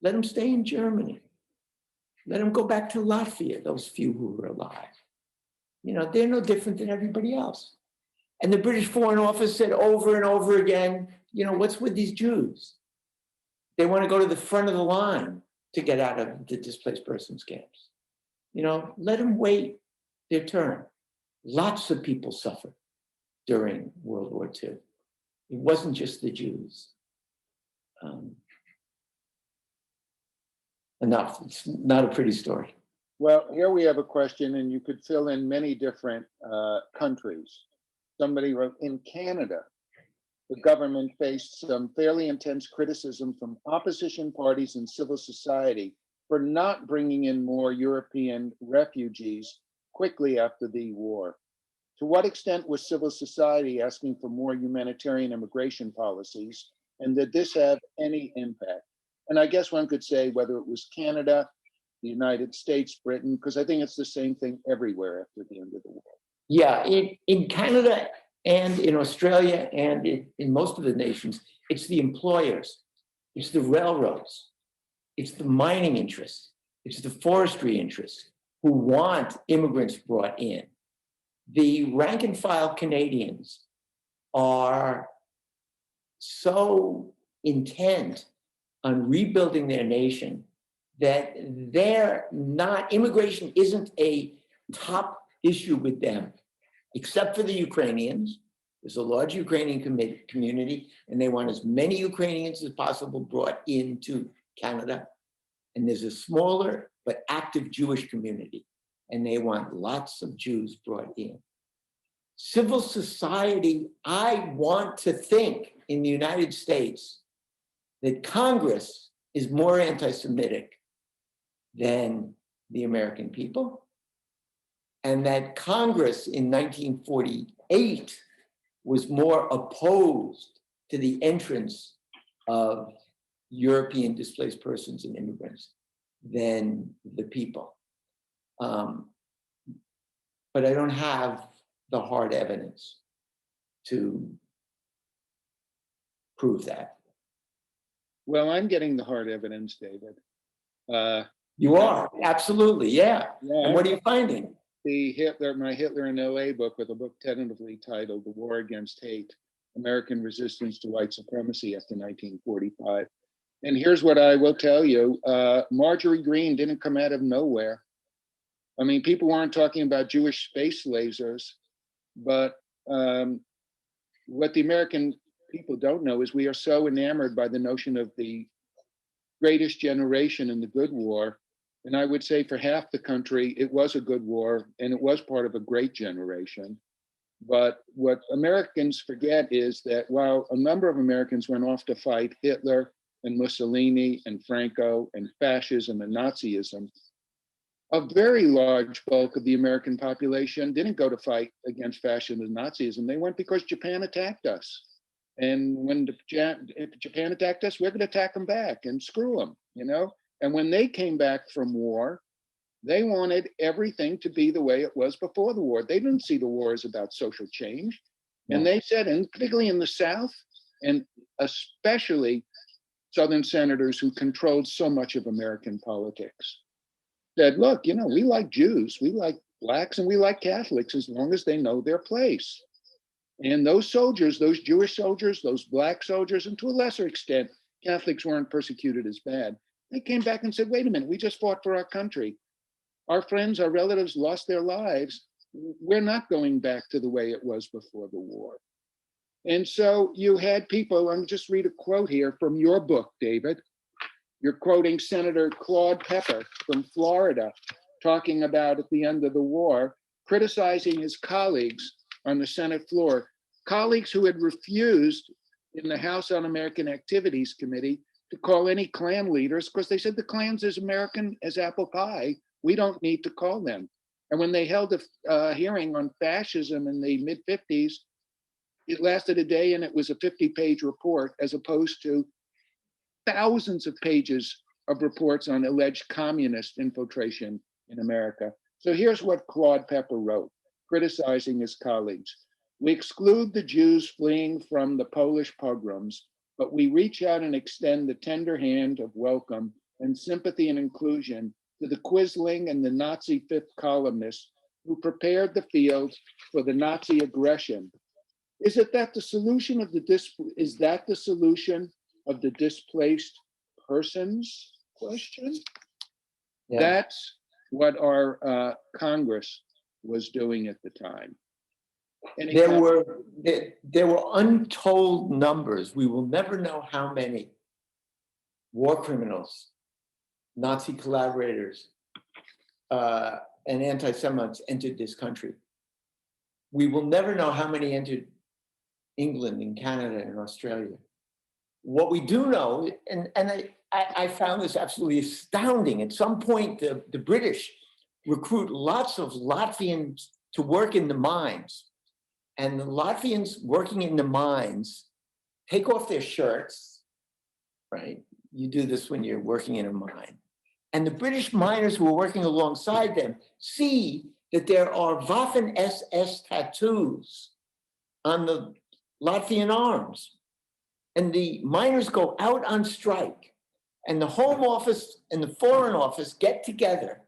S2: Let them stay in Germany. Let them go back to Latvia, those few who were alive. They're no different than everybody else. And the British Foreign Office said over and over again, what's with these Jews? They want to go to the front of the line to get out of the displaced persons camps. Let them wait their turn. Lots of people suffered during World War II. It wasn't just the Jews. Enough. It's not a pretty story.
S1: Well, here we have a question, and you could fill in many different countries. Somebody wrote, in Canada, the government faced some fairly intense criticism from opposition parties and civil society for not bringing in more European refugees quickly after the war. To what extent was civil society asking for more humanitarian immigration policies, and did this have any impact? And I guess one could say whether it was Canada, the United States, Britain, because I think it's the same thing everywhere after the end of the war.
S2: Yeah, in Canada and in Australia and in most of the nations, it's the employers, it's the railroads, it's the mining interests, it's the forestry interests who want immigrants brought in. The rank and file Canadians are so intent on rebuilding their nation that immigration isn't a top issue with them, except for the Ukrainians. There's a large Ukrainian community, and they want as many Ukrainians as possible brought into Canada. And there's a smaller but active Jewish community, and they want lots of Jews brought in. Civil society, I want to think in the United States that Congress is more anti-Semitic than the American people, and that Congress in 1948 was more opposed to the entrance of European displaced persons and immigrants than the people. But I don't have the hard evidence to prove that.
S1: Well, I'm getting the hard evidence, David.
S2: You are, absolutely, yeah.
S1: Yeah,
S2: And what are you finding?
S1: my Hitler in LA book, with a book tentatively titled The War Against Hate, American Resistance to White Supremacy After 1945. And here's what I will tell you. Marjorie Greene didn't come out of nowhere. I mean, people weren't talking about Jewish space lasers, but what the American people don't know is we are so enamored by the notion of the greatest generation in the good war. And I would say for half the country, it was a good war, and it was part of a great generation. But what Americans forget is that while a number of Americans went off to fight Hitler and Mussolini and Franco and fascism and Nazism, a very large bulk of the American population didn't go to fight against fascism and Nazism. They went because Japan attacked us. And when Japan attacked us, we're going to attack them back and screw them, you know? And when they came back from war, they wanted everything to be the way it was before the war. They didn't see the war as about social change. And they said, and particularly in the South, and especially Southern senators who controlled so much of American politics, said, look, you know, we like Jews, we like Blacks, and we like Catholics as long as they know their place. And those soldiers, those Jewish soldiers, those Black soldiers, and to a lesser extent, Catholics weren't persecuted as bad. They came back and said, wait a minute, we just fought for our country. Our friends, our relatives lost their lives. We're not going back to the way it was before the war. And so you had people, I'm just read a quote here from your book, David. You're quoting Senator Claude Pepper from Florida, talking about at the end of the war, criticizing his colleagues on the Senate floor, colleagues who had refused in the House Un-American Activities Committee to call any Klan leaders because they said the Klan's as American as apple pie. We don't need to call them. And when they held a hearing on fascism in the mid-50s, it lasted a day and it was a 50-page report as opposed to thousands of pages of reports on alleged communist infiltration in America. So here's what Claude Pepper wrote, criticizing his colleagues. We exclude the Jews fleeing from the Polish pogroms, but we reach out and extend the tender hand of welcome and sympathy and inclusion to the Quisling and the Nazi fifth columnists who prepared the field for the Nazi aggression. Is that the solution of the displaced persons question?
S2: Yeah.
S1: That's what our Congress was doing at the time.
S2: There were untold numbers. We will never know how many war criminals, Nazi collaborators, and anti-Semites entered this country. We will never know how many entered England and Canada and Australia. What we do know, and I found this absolutely astounding, at some point the British recruit lots of Latvians to work in the mines. And the Latvians working in the mines take off their shirts, right? You do this when you're working in a mine. And the British miners who are working alongside them see that there are Waffen-SS tattoos on the Latvian arms. And the miners go out on strike. And the Home Office and the Foreign Office get together.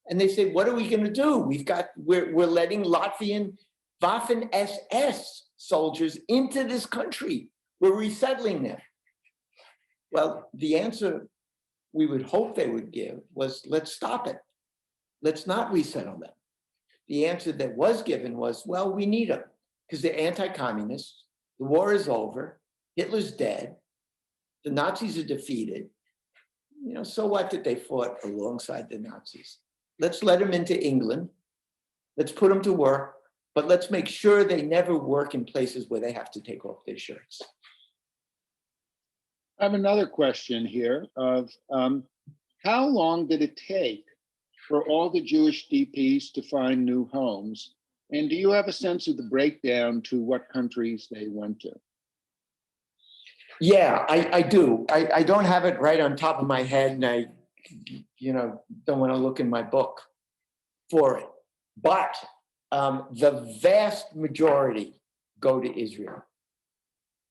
S2: And they say, what are we going to do? We're letting Latvian Waffen-SS soldiers into this country. We're resettling them. Well, the answer we would hope they would give was, let's stop it. Let's not resettle them. The answer that was given was, well, we need them because they're anti-communists. The war is over. Hitler's dead. The Nazis are defeated. You know, so what that they fought alongside the Nazis? Let's let them into England. Let's put them to work, but let's make sure they never work in places where they have to take off their shirts.
S1: I have another question here of how long did it take for all the Jewish DPs to find new homes? And do you have a sense of the breakdown to what countries they went to?
S2: Yeah, I do. I don't have it right on top of my head, and I, don't want to look in my book for it. But the vast majority go to Israel.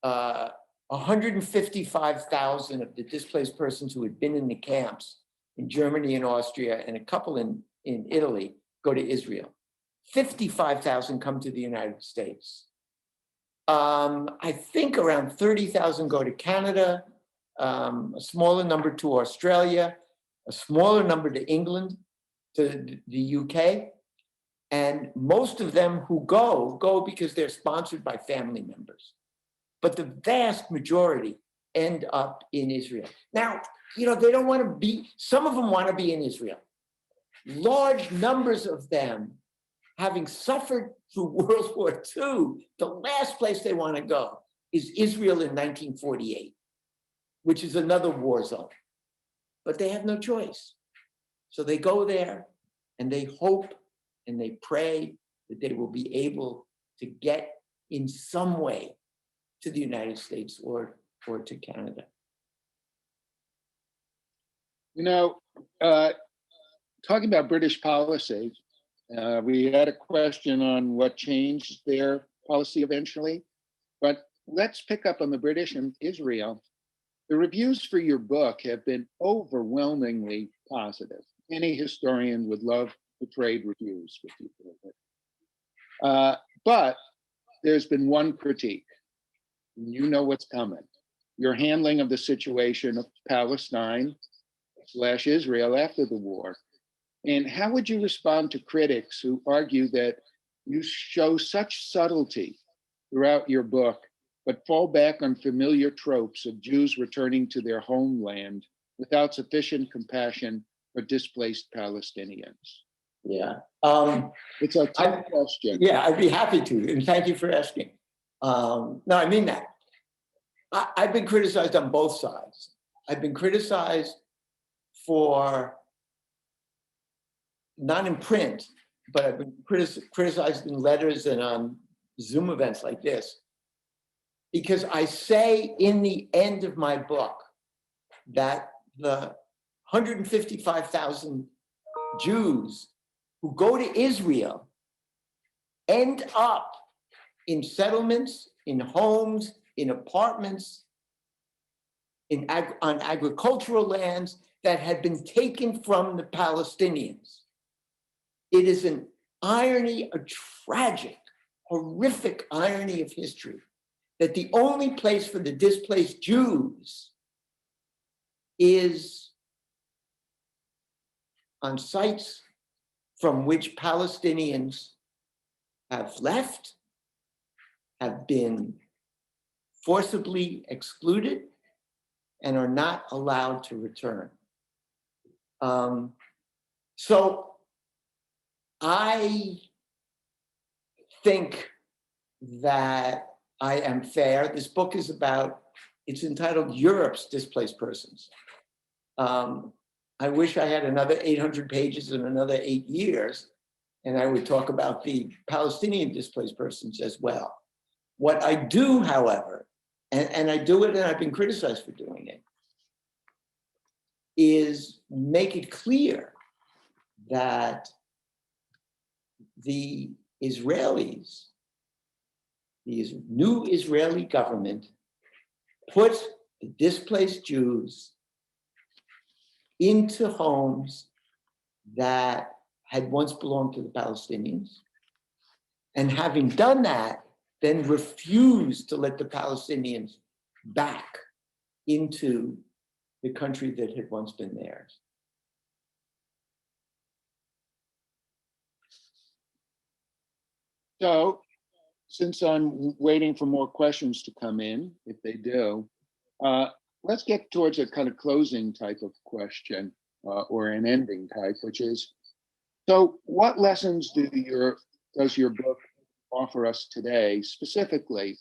S2: 155,000 of the displaced persons who had been in the camps in Germany and Austria, and a couple in Italy, go to Israel. 55,000 come to the United States. I think around 30,000 go to Canada, a smaller number to Australia, a smaller number to England, to the UK. And most of them who go because they're sponsored by family members. But the vast majority end up in Israel. Now, they don't want to be, some of them want to be in Israel. Large numbers of them, having suffered through World War II, the last place they want to go is Israel in 1948, which is another war zone. But they have no choice. So they go there and they hope and they pray that they will be able to get in some way to the United States or to Canada.
S1: Talking about British policy, we had a question on what changed their policy eventually, but let's pick up on the British and Israel. The reviews for your book have been overwhelmingly positive. Any historian would love to trade reviews with you. But there's been one critique. You know what's coming. Your handling of the situation of Palestine/Israel after the war. And how would you respond to critics who argue that you show such subtlety throughout your book, but fall back on familiar tropes of Jews returning to their homeland without sufficient compassion for displaced Palestinians?
S2: Yeah.
S1: It's a tough question.
S2: Yeah, I'd be happy to, and thank you for asking. No, I mean that. I've been criticized on both sides. I've been criticized for, not in print, but I've been criticized in letters and on Zoom events like this, because I say in the end of my book that the 155,000 Jews who go to Israel end up in settlements, in homes, in apartments, on agricultural lands that had been taken from the Palestinians. It is an irony, a tragic, horrific irony of history, that the only place for the displaced Jews is on sites from which Palestinians have left, have been forcibly excluded, and are not allowed to return. So I think that I am fair. This book is it's entitled Europe's Displaced Persons. I wish I had another 800 pages and another 8 years, and I would talk about the Palestinian displaced persons as well. What I do, however, and I do it and I've been criticized for doing it, is make it clear that the Israelis, the new Israeli government, put the displaced Jews into homes that had once belonged to the Palestinians. And having done that, then refused to let the Palestinians back into the country that had once been theirs.
S1: So, since I'm waiting for more questions to come in, if they do, let's get towards a kind of closing type of question or an ending type, which is, so what lessons does your book offer us today? Specifically,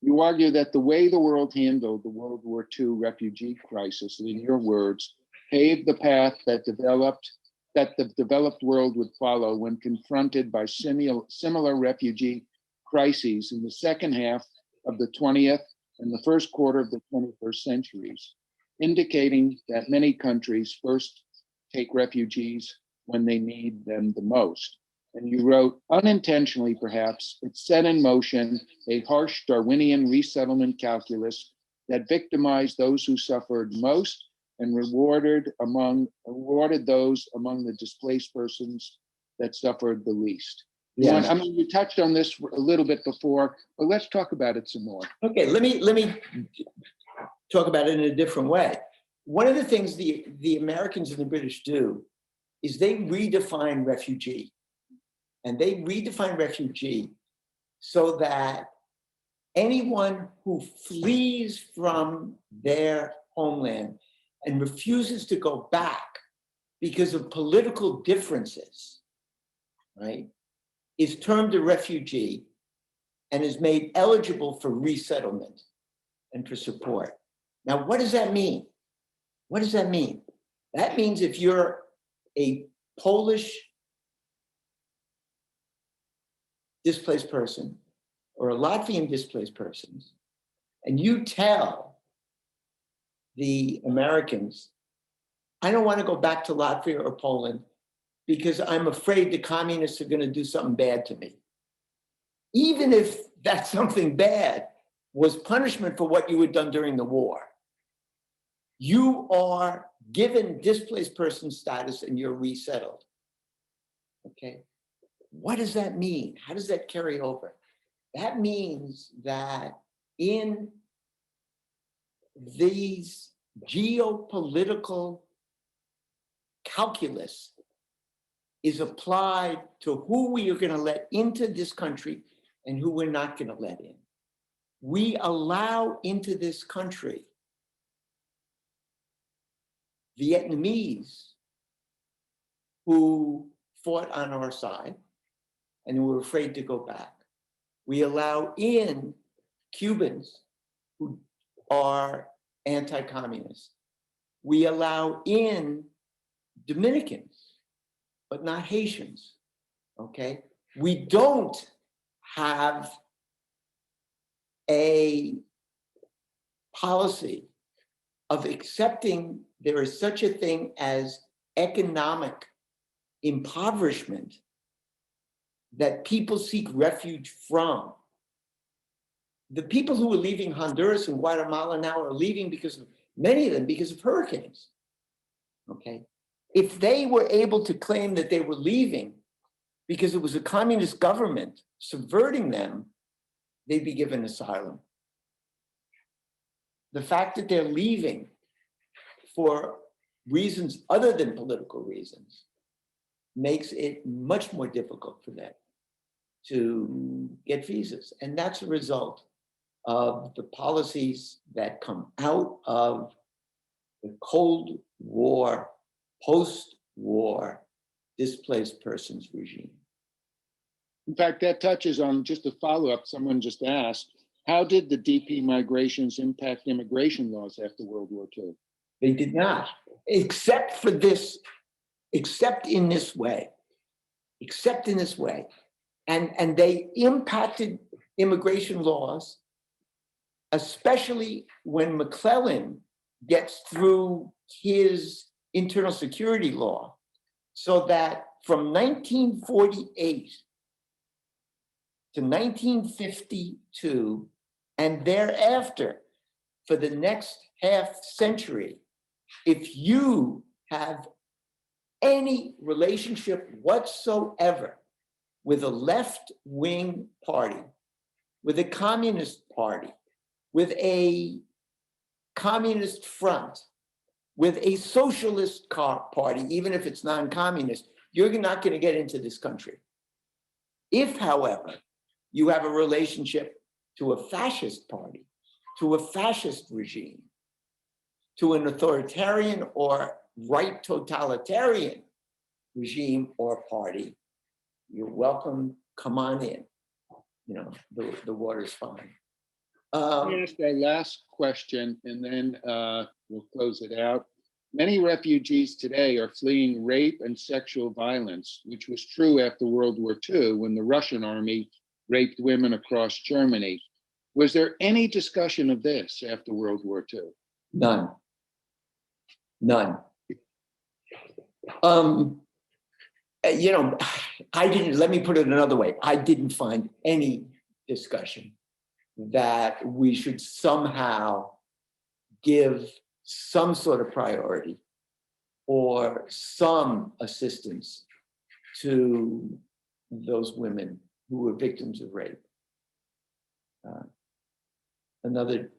S1: you argue that the way the world handled the World War II refugee crisis, in your words, paved the path that the developed world would follow when confronted by similar refugee crises in the second half of the 20th and the first quarter of the 21st centuries, indicating that many countries first take refugees when they need them the most. And you wrote, unintentionally perhaps, it set in motion a harsh Darwinian resettlement calculus that victimized those who suffered most and rewarded those among the displaced persons that suffered the least.
S2: Yes.
S1: I mean, you touched on this a little bit before, but let's talk about it some more.
S2: Okay, let me talk about it in a different way. One of the things the Americans and the British do is they redefine refugee. And they redefine refugee so that anyone who flees from their homeland and refuses to go back because of political differences, right, is termed a refugee and is made eligible for resettlement and for support. Now, what does that mean? What does that mean? That means if you're a Polish displaced person or a Latvian displaced person, and you tell the Americans, I don't want to go back to Latvia or Poland because I'm afraid the communists are going to do something bad to me. Even if that something bad was punishment for what you had done during the war, you are given displaced person status and you're resettled. Okay. What does that mean? How does that carry over? That means that in these geopolitical calculus is applied to who we are going to let into this country and who we're not going to let in. We allow into this country Vietnamese who fought on our side and who were afraid to go back. We allow in Cubans who are anti-communist. We allow in Dominicans, but not Haitians, okay? We don't have a policy of accepting there is such a thing as economic impoverishment that people seek refuge from. The people who are leaving Honduras and Guatemala now are leaving because of, many of them because of hurricanes, okay? If they were able to claim that they were leaving because it was a communist government subverting them, they'd be given asylum. The fact that they're leaving for reasons other than political reasons makes it much more difficult for them to get visas. And that's a result of the policies that come out of the Cold War, post-war displaced persons regime.
S1: In fact, that touches on just a follow-up. Someone just asked, how did the DP migrations impact immigration laws after World War II?
S2: They did not, except for this, except in this way. And they impacted immigration laws, especially when McClellan gets through his internal security law, so that from 1948 to 1952 and thereafter, for the next half century, if you have any relationship whatsoever with a left-wing party, with a communist party, with a communist front, with a socialist party, even if it's non-communist, you're not going to get into this country. If, however, you have a relationship to a fascist party, to a fascist regime, to an authoritarian or right totalitarian regime or party, you're welcome, come on in. You know, the water's fine.
S1: Let me ask a last question, and then we'll close it out. Many refugees today are fleeing rape and sexual violence, which was true after World War II when the Russian army raped women across Germany. Was there any discussion of this after World War II?
S2: None. None. You know, let me put it another way. I didn't find any discussion that we should somehow give some sort of priority or some assistance to those women who were victims of rape. Another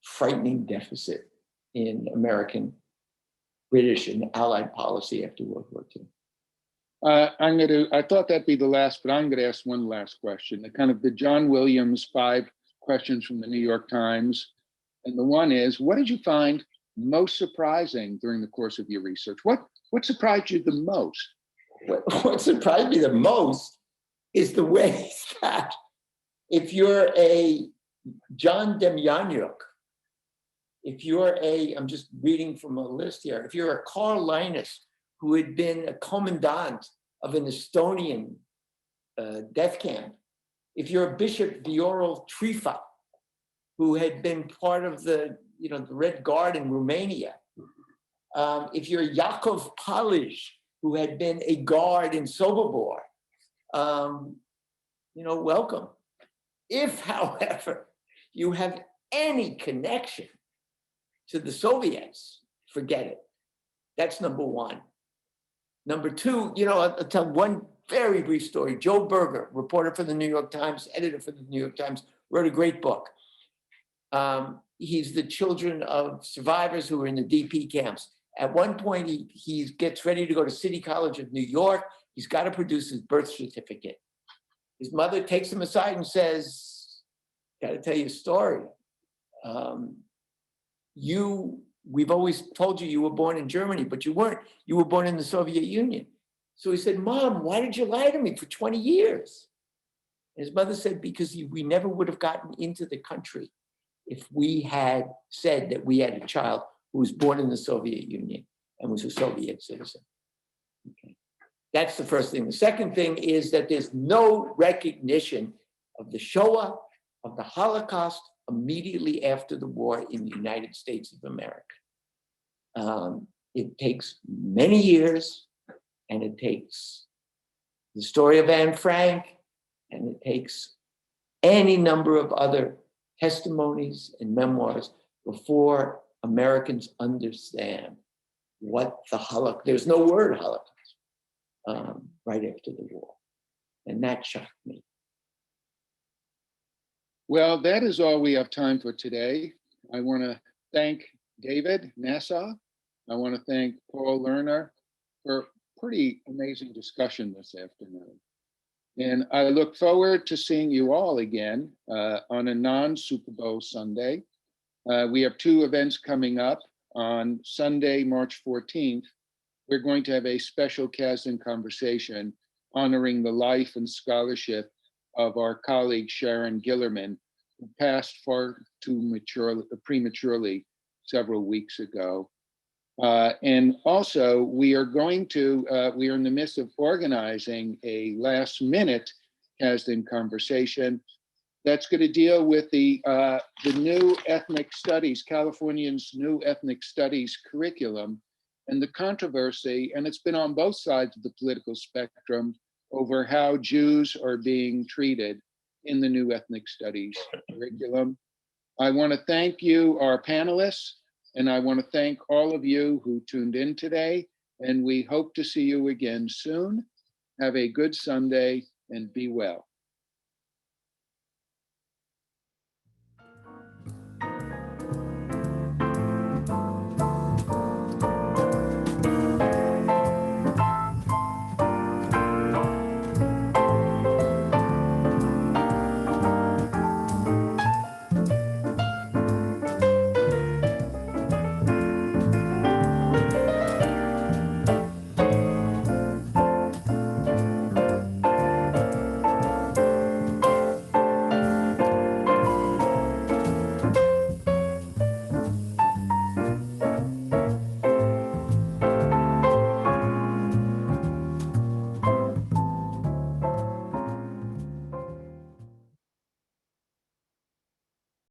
S2: frightening deficit in American, British, and Allied policy after World War II.
S1: I thought that'd be the last, but I'm gonna ask one last question. The John Williams 5 questions from the New York Times. And the one is, what did you find most surprising during the course of your research? What surprised you the most?
S2: What surprised me the most is the way that if you're a John Demjanjuk, if you're I'm just reading from a list here, if you're a Karl Linus, who had been a commandant of an Estonian death camp, if you're a Bishop Viorel Trifa, who had been part of the Red Guard in Romania, if you're Yakov Palij, who had been a guard in Sobibor, welcome. If, however, you have any connection to the Soviets, forget it. That's number one. Number two, I'll tell one very brief story. Joe Berger, reporter for the New York Times, editor for the New York Times, wrote a great book. He's the children of survivors who were in the DP camps. At one point, he gets ready to go to City College of New York. He's got to produce his birth certificate. His mother takes him aside and says, got to tell you a story. We've always told you were born in Germany, but you weren't. You were born in the Soviet Union. So he said, Mom, why did you lie to me for 20 years? And his mother said, because we never would have gotten into the country if we had said that we had a child who was born in the Soviet Union and was a Soviet citizen. Okay. That's the first thing. The second thing is that there's no recognition of the Shoah, of the Holocaust, immediately after the war in the United States of America. It takes many years, and it takes the story of Anne Frank, and it takes any number of other testimonies and memoirs before Americans understand what the Holocaust, there's no word Holocaust right after the war. And that shocked me.
S1: Well, that is all we have time for today. I want to thank David Nasaw. I want to thank Paul Lerner for pretty amazing discussion this afternoon. And I look forward to seeing you all again on a non-Super Bowl Sunday. We have 2 events coming up. On Sunday, March 14th, we're going to have a special Casden Conversation honoring the life and scholarship of our colleague Sharon Gillerman, who passed far too prematurely several weeks ago. And also, we are in the midst of organizing a last-minute Casden Conversation that's going to deal with the new ethnic studies, Californians' new ethnic studies curriculum, and the controversy, and it's been on both sides of the political spectrum, over how Jews are being treated in the new ethnic studies curriculum. I want to thank you, our panelists, and I want to thank all of you who tuned in today, and we hope to see you again soon. Have a good Sunday and be well.